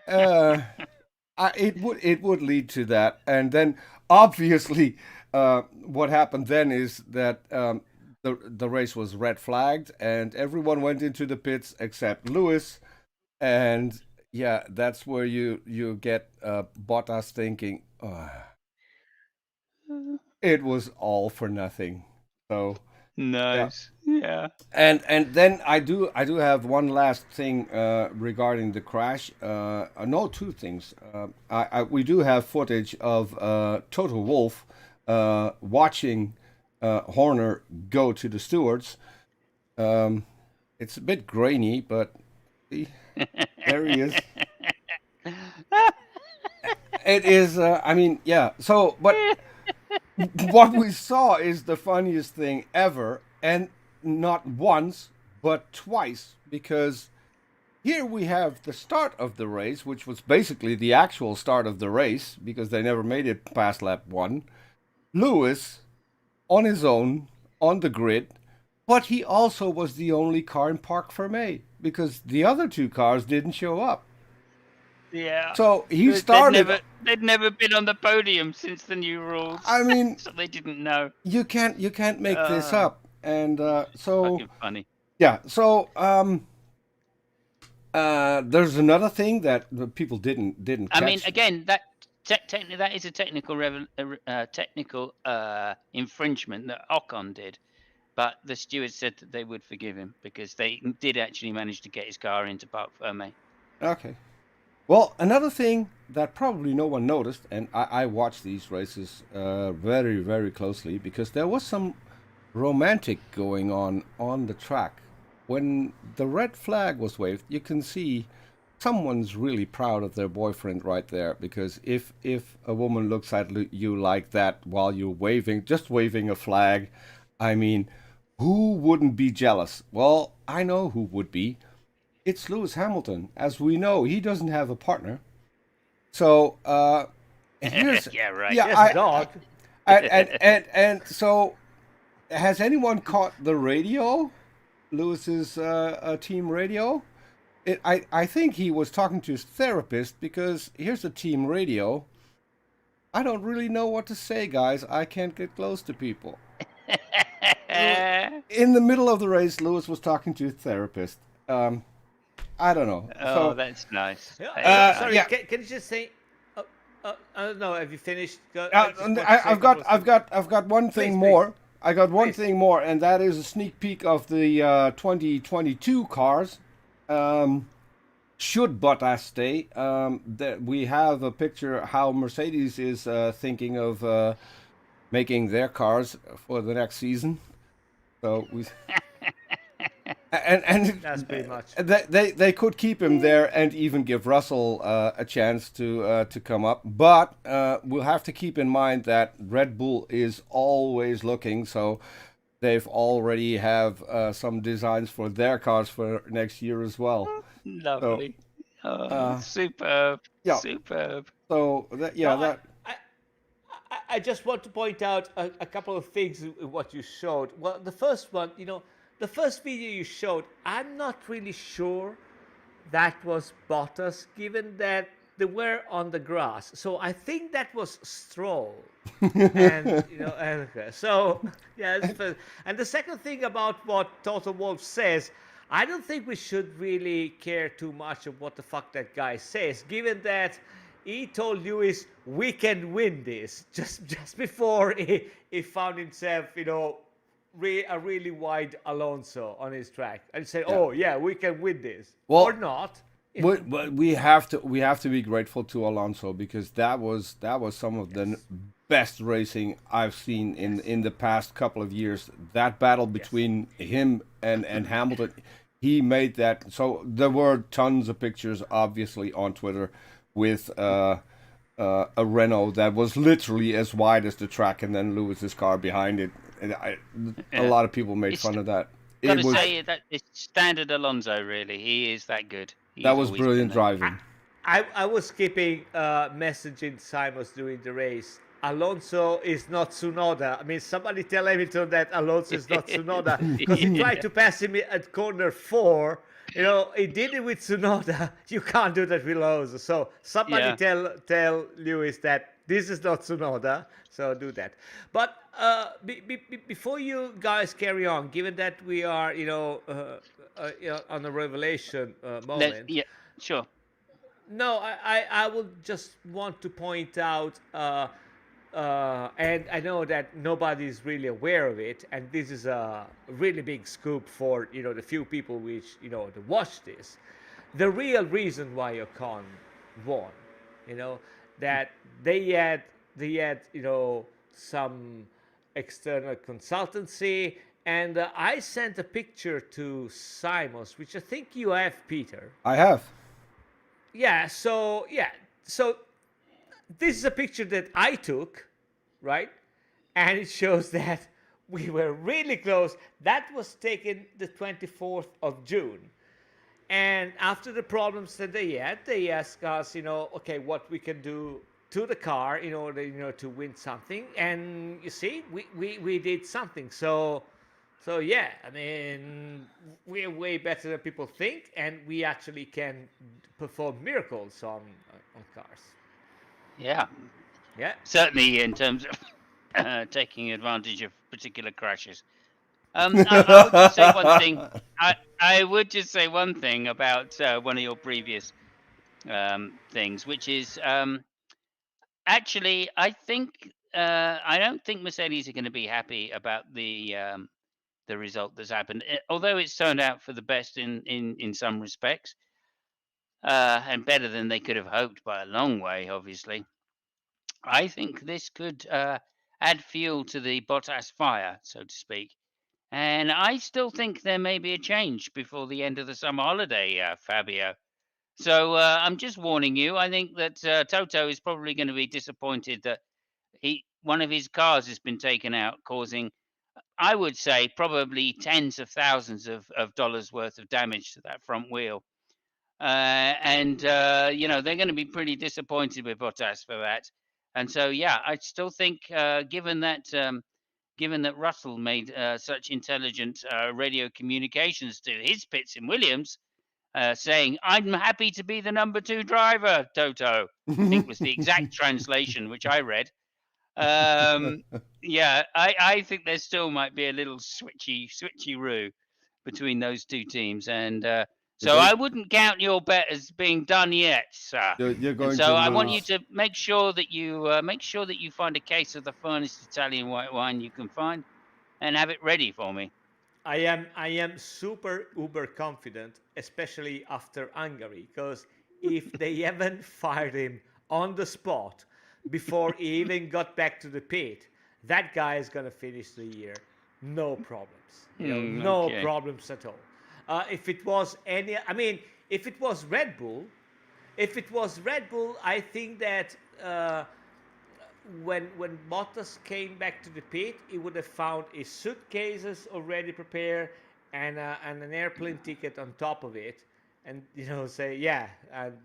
Uh, it would lead to that, and then obviously, what happened then is that the race was red flagged, and everyone went into the pits except Lewis, and yeah, that's where you get Bottas thinking, oh, it was all for nothing. So yeah. Nice. Yeah. And then I do have one last thing regarding the crash. No, two things. We do have footage of Toto Wolff watching Horner go to the stewards. It's a bit grainy, but see, there he is. It is. I mean, yeah. So, but what we saw is the funniest thing ever, and not once, but twice, because here we have the start of the race, which was basically the actual start of the race, because they never made it past lap one. Lewis on his own on the grid, but he also was the only car in Parc Fermé because the other two cars didn't show up. Yeah. So he They'd started. they'd never been on the podium since the new rules. I mean, So they didn't know. you can't make this Uh, up, and so Fucking funny. yeah. So there's another thing that the people didn't I mean, catch. again, that technically that is a technical infringement that Ocon did, but the steward said that they would forgive him because they did actually manage to get his car into Parc Fermé. Okay. Well, another thing that probably no one noticed, and I watched these races very closely because there was some romantic going on the track. When the red flag was waved, you can see someone's really proud of their boyfriend right there, because if a woman looks at you like that while you're just waving a flag, I mean, who wouldn't be jealous? Well, I know who would be. It's Lewis Hamilton. As we know, he doesn't have a partner. So here's Yeah, right. yeah, Yes, dog. and so has anyone caught the radio? Lewis's team radio? I think he was talking to his therapist, because here's the team radio. "I don't really know what to say, guys. I can't get close to people." In the middle of the race, Lewis was talking to his therapist. I don't know. Oh, So that's nice. Sorry, yeah. can you just say? I don't know. Have you finished? I've got one thing Please, more. I got one Please. thing more, and that is a sneak peek of the 2022 cars. Should Bottas stay? We have a picture how Mercedes is thinking of making their cars for the next season. So we and That's pretty much. they could keep him there and even give Russell a chance to come up, but we'll have to keep in mind that Red Bull is always looking. So they've already have some designs for their cars for next year as well. So Lovely. Oh, uh, superb, yeah, superb. so that Now, yeah that I, I just want to point out a couple of things in what you showed. Well, the first one, the first video you showed, I'm not really sure that was Bottas, given that they were on the grass. So I think that was Stroll. And okay. So yeah, and the second thing about what Toto Wolff says, I don't think we should really care too much of what the fuck that guy says, given that he told Lewis we can win this just before he found himself, a really wide Alonso on his track, and said, yeah. "Oh yeah, we can win this or Well, not." but we have to be grateful to Alonso because that was some of the Yes. best racing I've seen in Yes. in the past couple of years. That battle Yes. between him and Hamilton, he made that. So there were tons of pictures, obviously, on Twitter with a Renault that was literally as wide as the track, and then Lewis's car behind it. And a Yeah. lot of people made It's fun of that. got It to was I say that it's standard Alonso. Really, he is that good. that He's was always been brilliant that. I, driving. I was keeping messaging Simons during the race. Alonso is not Tsunoda. I mean, somebody tell Hamilton that Alonso is not Tsunoda because he tried to pass him at corner 4. He did it with Tsunoda. You can't do that with Alonso. So somebody Yeah. tell Lewis that this is not Tsunoda. So do that. But before you guys carry on, given that we are, on a revelation moment, Yeah. Sure. no, I would just want to point out, and I know that nobody's really aware of it, and this is a really big scoop for the few people which to watch this. The real reason why Ocon won, that they had some external consultancy, and I sent a picture to Simons, which I think you have, Peter. I have. So this is a picture that I took, right? And it shows that we were really close. That was taken the 24th of June. And after the problems that they had, they asked us, okay, what we can do to the car in order, to win something. And you see, we did something. So yeah, I mean, we're way better than people think, and we actually can perform miracles on cars. Yeah. Yeah. Certainly in terms of taking advantage of particular crashes. I would just say one thing. I would just say one thing about one of your previous things, which is actually I don't think Mercedes are going to be happy about the result that's happened, although it's turned out for the best in some respects, and better than they could have hoped by a long way, obviously. I think this could add fuel to the Bottas fire, so to speak. And I still think there may be a change before the end of the summer holiday, Fabio. So I'm just warning you. I think that Toto is probably going to be disappointed that one of his cars has been taken out, causing, I would say, probably tens of thousands of dollars worth of damage to that front wheel. And they're going to be pretty disappointed with Bottas for that. And so, yeah, I still think, given that Russell made such intelligent radio communications to his pits in Williams, saying, "I'm happy to be the number 2 driver," Toto, I think was the exact translation which I read. Yeah, I think there still might be a little switcheroo between those two teams, and You're so going. I wouldn't count your bet as being done yet, sir. You're And going to so I want you lose. to make sure that you find a case of the finest Italian white wine you can find, and have it ready for me. I am super uber confident, especially after Hungary, because if they haven't fired him on the spot before he even got back to the pit, that guy is gonna finish the year no problems. No Okay. problems at all. If it was any, I mean, if it was Red Bull, I think that when Bottas came back to the pit, he would have found his suitcases already prepared and an airplane ticket on top of it, and say, yeah,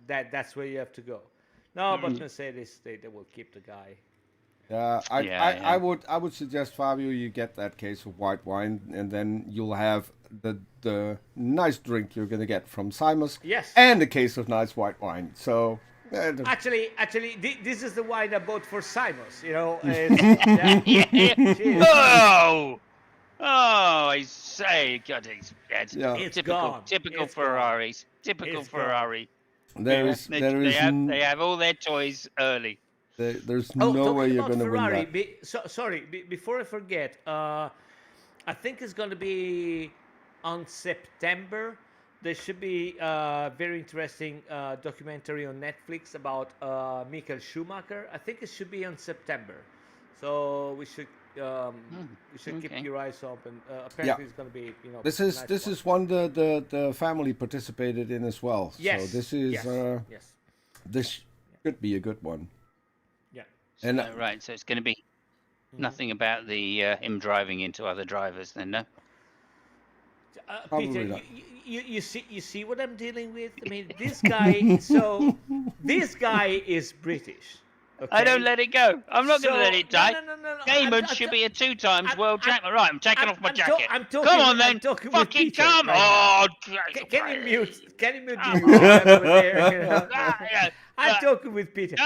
that's where you have to go. No, but Mercedes, they will keep the guy. Yeah, Yeah. I would suggest, Fabio, you get that case of white wine, and then you'll have the nice drink you're gonna get from Simus. Yes. And a case of nice white wine. So. Actually, this is the wine I bought for Simons. I say, God, it's Yeah. It's typical, gone. typical It's Ferraris, typical It's Ferrari. They have all their toys early. There's Oh, no way talking you're about gonna win Ferrari. that. Sorry, before I forget, I think it's going to be on September. There should be a very interesting documentary on Netflix about Michael Schumacher. I think it should be on September, so we should keep your eyes open. Apparently, it's going to be This is one the family participated in as well. Yes. So this is yes. this should be a good one. Yeah. And Right, so it's going to be nothing about the him driving into other drivers, then, no? Probably Peter, not. you see what I'm dealing with? I mean, this guy. So this guy is British. Okay? I don't let it go. I'm not going to let it die. No. Damon should be a 2 times world champion. Right, I'm taking off my jacket. I'm talking, come on, then. I'm talking with Fucking Peter come right on. now. Can you mute? Can you mute over there? I'm talking with Peter.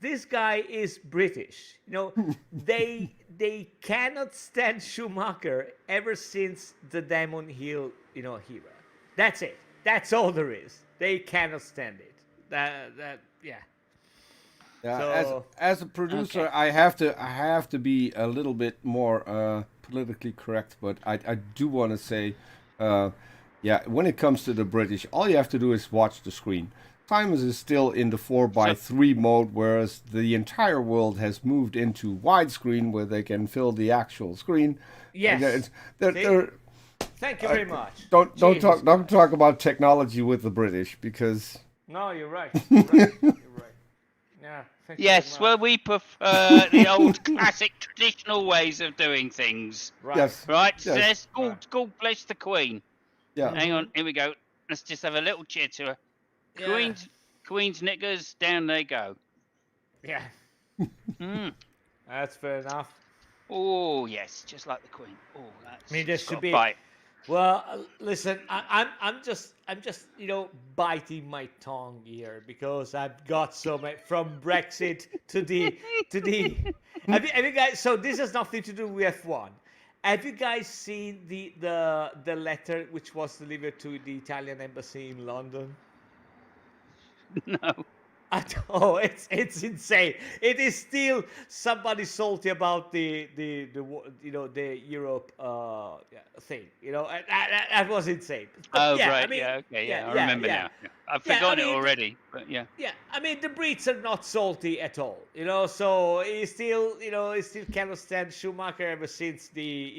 This guy is British. They cannot stand Schumacher ever since the Diamond Hill, era. That's it. That's all there is. They cannot stand it. Yeah. Yeah, So- as a producer, Okay. I have to be a little bit more politically correct, but I do want to say, when it comes to the British, all you have to do is watch the screen. Simons is still in the 4:3 mode, whereas the entire world has moved into widescreen, where they can fill the actual screen. Yes. And See? they're, Thank you very much. don't Jesus talk about technology with the British, because No, you're right. You're right. Yeah. Thank you Yes, very well, much. we prefer the old classic traditional ways of doing things. Right. yes, Right, Yes. says, God bless the Queen. yeah. Hang on, here we go. Let's just have a little cheer to her. Yeah. Queen's knickers, down they go. Yeah. Mm. That's fair enough. Oh, yes, just like the Queen. Oh, that's I mean, there just should got a be- bite. Well, listen, I'm just biting my tongue here because I've got so much from Brexit to the. Have you guys? So this has nothing to do with F1. Have you guys seen the letter which was delivered to the Italian embassy in London? No. Oh, it's insane. It is still somebody salty about the Europe thing. That was insane. But Oh, yeah, right, I mean, yeah, okay, yeah, I remember now. Yeah. I've forgotten it already, but yeah. Yeah, I mean the Brits are not salty at all, So he still cannot stand Schumacher ever since the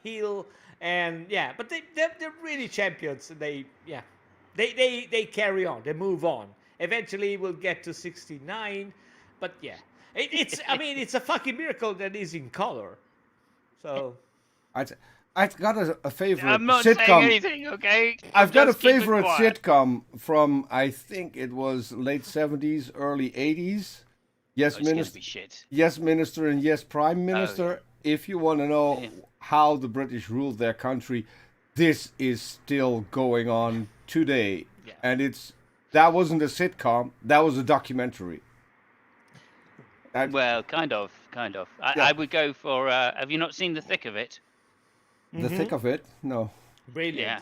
heel, and yeah, but they're really champions. And they carry on, they move on. Eventually we'll get to 69, but yeah, it's a fucking miracle that is in color. So I've got a favorite I'm not sitcom. saying anything, okay? I've got a Just keep it favorite quiet. sitcom from, I think it was late 70s, early 80s. Yes, Oh, it's gonna Minister. be shit. Yes, Minister, and yes, Prime Minister. If you want to know Yeah. how the British ruled their country, this is still going on today. Yeah. And that wasn't a sitcom, that was a documentary. Well, kind of. Yeah. I would go for. Have you not seen The Thick of It? The thick of it? No. brilliant. Yeah.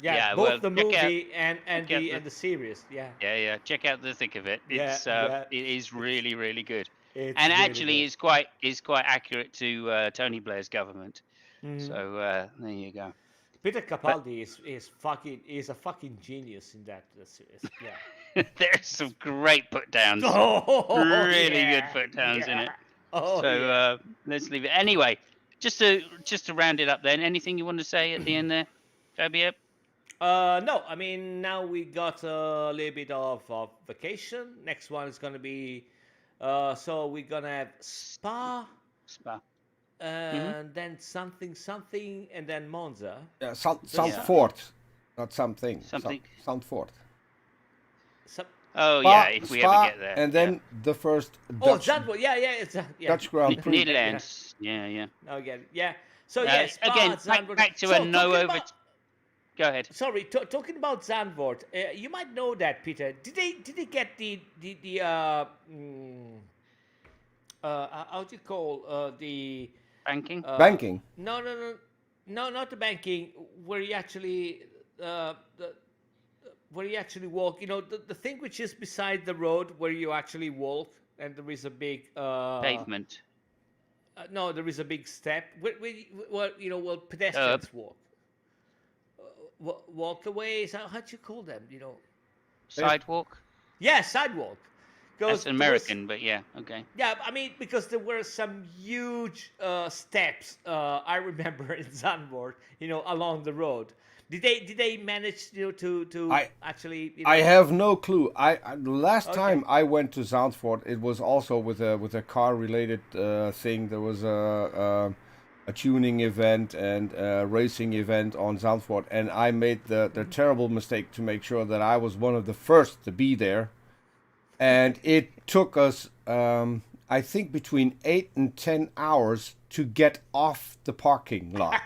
Yeah, well, both the check out- movie and check out the series. Yeah. Yeah. Check out The Thick of It. Yeah, It's yeah. it is really, really good, It's and really actually good. is quite accurate to Tony Blair's government. Mhm. So there you go. Peter Capaldi is a fucking genius in that series. Yeah. There's some great put downs. Oh, Really yeah, good put downs in it. Oh, So yeah. let's leave it. Anyway, just to round it up then, anything you want to say at the end there, Fabio? No, I mean now we got a little bit of vacation. Next one is gonna be, so we're gonna have Spa, Spa. Hmm. and then something, and then Monza. Yeah, Does Yeah. something? Soundfort, not something. Something. Soundfort. Some, Oh yeah, Spa, if we ever Spa, get there. and Yeah. then the first oh, Dutch Zandvoort. Yeah, it's yeah. Dutch Grand Prix. Yeah. Netherlands. Yeah, yeah. Now again, yeah. So yeah, Spa, Again, Zandvoort. back to a So no talking over. about, Go ahead. sorry, talking about Zandvoort, you might know that, Peter. Did they get the how do you call the Banking. Banking. no, not the banking where you actually the, where you actually walk. You know the thing which is beside the road where you actually walk, and there is a big Pavement. no, there is a big step where you know where Curb. pedestrians walk. Walkaways. How do you call them? You know. Sidewalk. Yeah, sidewalk. That's There was, American, but yeah, okay. yeah, I mean, because there were some huge steps. I remember in Zandvoort, you know, along the road. Did they manage, you know, to I actually, you I know? have no clue. The last Okay. time I went to Zandvoort, it was also with a car related thing. There was a tuning event and a racing event on Zandvoort, and I made the terrible mistake to make sure that I was one of the first to be there. And it took us, I think, between 8 and 10 hours to get off the parking lot.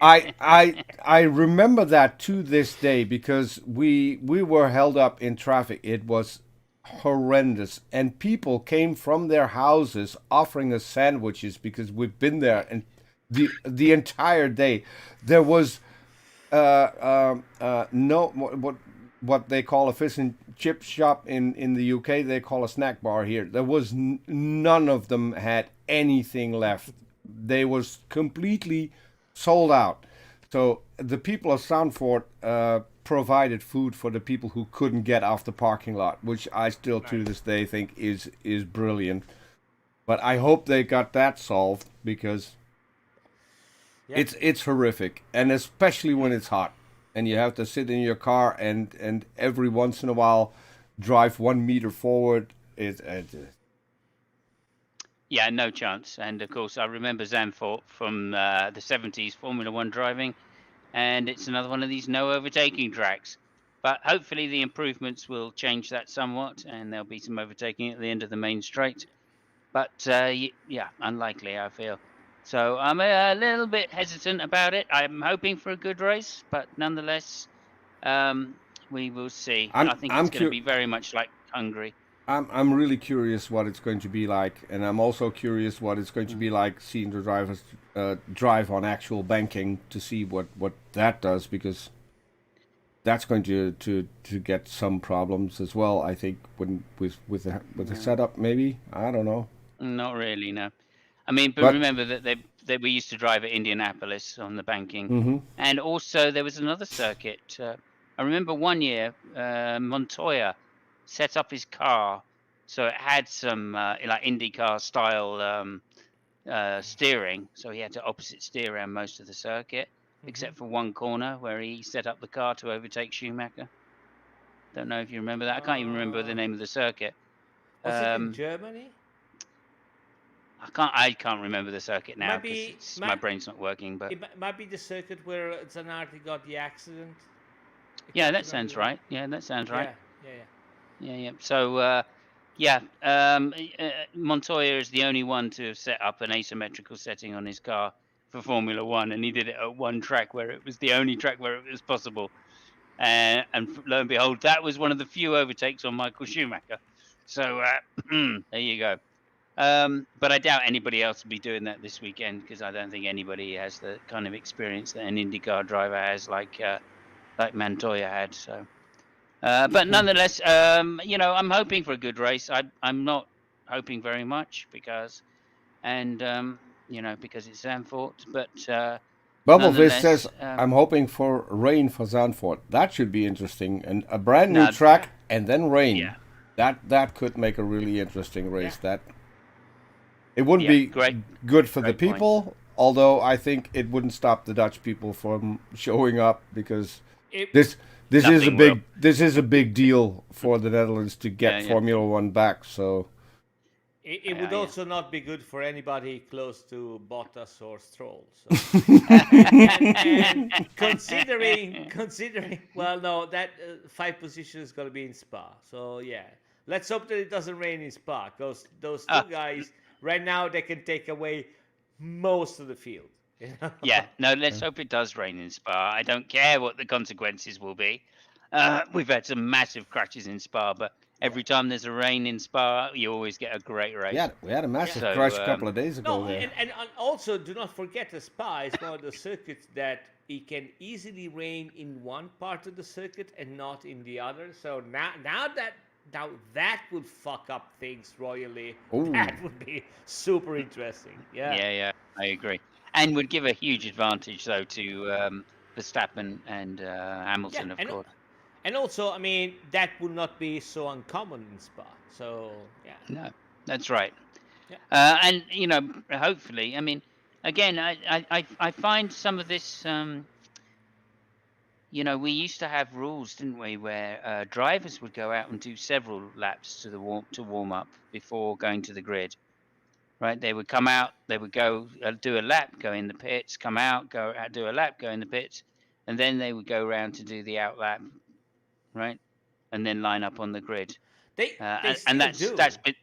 I remember that to this day because we were held up in traffic. It was horrendous, and people came from their houses offering us sandwiches because we've been there, and the entire day there was no what they call a fish and chip shop in the UK. They call a snack bar here. There was none of them had anything left. They was completely sold out. So the people of Sanford provided food for the people who couldn't get off the parking lot, which I still to Nice. this day think is brilliant. But I hope they got that solved because Yeah. it's horrific, and especially when it's hot and you have to sit in your car and every once in a while drive 1 meter forward. It Yeah, no chance. And of course, I remember Zandvoort from the 70s Formula One driving, and it's another one of these no overtaking tracks. But hopefully, the improvements will change that somewhat, and there'll be some overtaking at the end of the main straight. But yeah, unlikely, I feel. So I'm a little bit hesitant about it. I'm hoping for a good race, but nonetheless, we will see. I'm I think I'm it's going to cu- be very much like Hungary. I'm really curious what it's going to be like, and I'm also curious what it's going to be Mm. like seeing the drivers drive on actual banking to see what that does, because that's going to get some problems as well. I think when with the Yeah. setup, maybe I don't know, Not really, no. I mean, but but remember that they we used to drive at Indianapolis on the banking, hmm and also there was another circuit. I remember one year Montoya set up his car so it had some like IndyCar style steering, so he had to opposite steer around most of the circuit, Hmm. except for one corner where he set up the car to overtake Schumacher. Don't know if you remember that. I can't even remember the Uh, name of the circuit. was it in Um, Germany? I can't remember the circuit It now might because be it's my might brain's not working. But it might be the circuit where Zanardi got the accident. I yeah, can't that remember sounds the name. right. Yeah, that sounds right. Yeah, yeah, yeah. Yeah, yeah. So yeah, Montoya is the only one to have set up an asymmetrical setting on his car for Formula One, and he did it at one track where it was the only track where it was possible. And lo and behold, that was one of the few overtakes on Michael Schumacher. So there you go. But I doubt anybody else will be doing that this weekend because I don't think anybody has the kind of experience that an IndyCar driver has, like Montoya had. So, but nonetheless, I'm hoping for a good race. I'm not hoping very much because it's Zandvoort, but Bubblefish says nonetheless, I'm hoping for rain for Zandvoort. That should be interesting, and a brand new no, Yeah, track and then rain. yeah, That could make a really interesting yeah. race. That it wouldn't yeah, be great, good for the great point. people, Although I think it wouldn't stop the Dutch people from showing up, because It, this Nothing will. this is a big deal for the Netherlands to get Yeah. Formula One back. So it would Yeah. also not be good for anybody close to Bottas or Stroll. So. and considering, well, no, that 5 position is going to be in Spa. So yeah, let's hope that it doesn't rain in Spa. Those two guys right now, they can take away most of the field. Yeah, no, let's hope it does rain in Spa. I don't care what the consequences will be. We've had some massive crashes in Spa, but every time there's a rain in Spa, you always get a great race. we had a massive So, crash a couple of days ago No, there. and also do not forget the Spa is one of the circuits that it can easily rain in one part of the circuit and not in the other. So now that would fuck up things royally. Ooh. That would be super interesting. Yeah, I agree. And would give a huge advantage, though, to Verstappen and Hamilton, of course. And also, I mean, that would not be so uncommon in Spa. So, yeah. No, that's right. Yeah. And, hopefully, I mean, again, I find some of this, we used to have rules, didn't we, where drivers would go out and do several laps to warm up before going to the grid. Right, they would come out, they would go do a lap, go in the pits, come out, go do a lap, go in the pits, and then they would go around to do the out lap, right, and then line up on the grid. They and still that's do.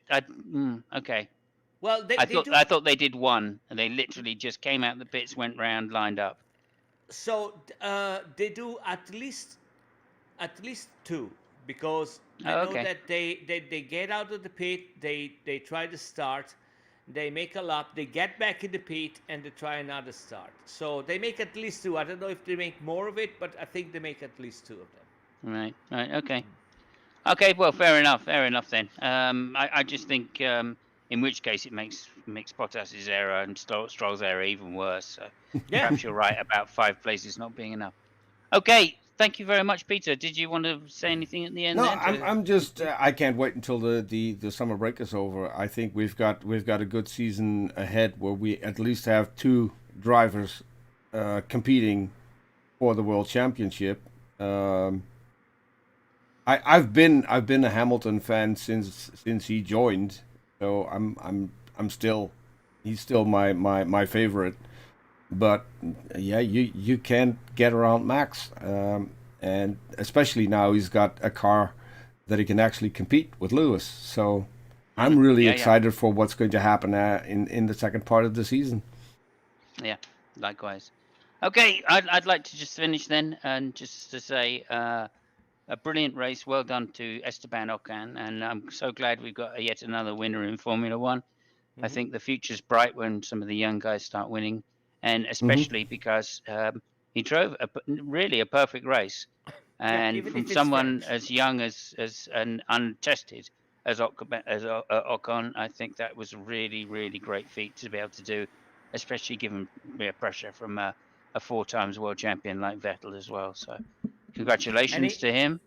okay. Well, I thought they did one, and they literally just came out the pits, went round, lined up. So they do at least 2, because I know that they get out of the pit, they try to start, they make a lap, they get back in the pit, and they try another start. So they make at least 2. I don't know if they make more of it, but I think they make at least 2 of them. Right, okay. Well, fair enough then. I just think in which case it makes Bottas's error and Stroll's error even worse. So perhaps you're right about 5 places not being enough. Okay, thank you very much, Peter. Did you want to say anything at the end? No, I'm just I can't wait until the summer break is over. I think we've got a good season ahead where we at least have 2 drivers competing for the World Championship. I've been a Hamilton fan since he joined, so he's still my favorite. But yeah, you can't get around Max, and especially now he's got a car that he can actually compete with Lewis. So I'm really excited for what's going to happen in the second part of the season. Yeah, likewise. Okay, I'd like to just finish then, and just to say a brilliant race. Well done to Esteban Ocon, and I'm so glad we've got yet another winner in Formula One. Mm-hmm. I think the future's bright when some of the young guys start winning, and especially because he drove really a perfect race, and from someone as young as and untested as Ocon, I think that was a really, really great feat to be able to do, especially given pressure from a 4 times world champion like Vettel as well. So congratulations to him.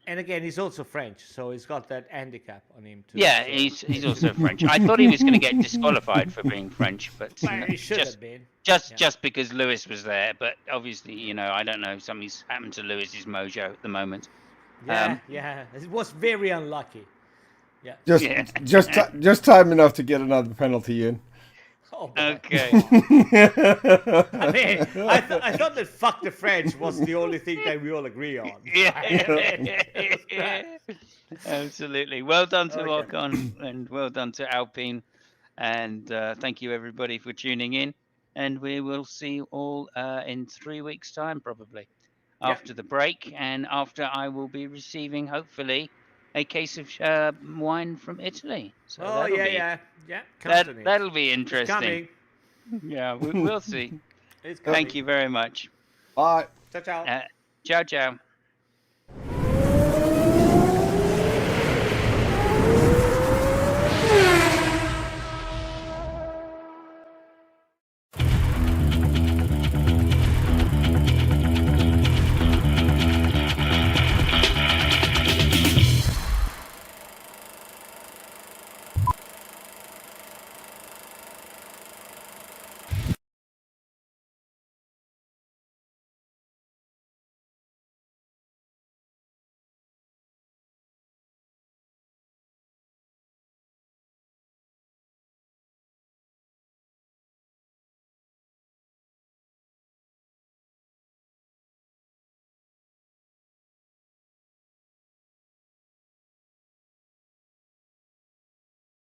And again, he's also French, so he's got that handicap on him too. Yeah, so. he's also French. I thought he was going to get disqualified for being French, but he should have been. Just because Lewis was there. But obviously, I don't know. Something's happened to Lewis's mojo at the moment. Yeah, it was very unlucky. Yeah. Just time enough to get another penalty in. Oh, okay. I mean, I thought that "fuck the French" was the only thing that we all agree on. Yeah. Absolutely. Well done to Ocon, and well done to Alpine, and thank you everybody for tuning in. And we will see you all in 3 weeks' time, probably after the break, and after I will be receiving, hopefully, a case of wine from Italy. So that'll be interesting. Yeah, we'll see. It's Thank you very much. Bye. Ciao. Ciao.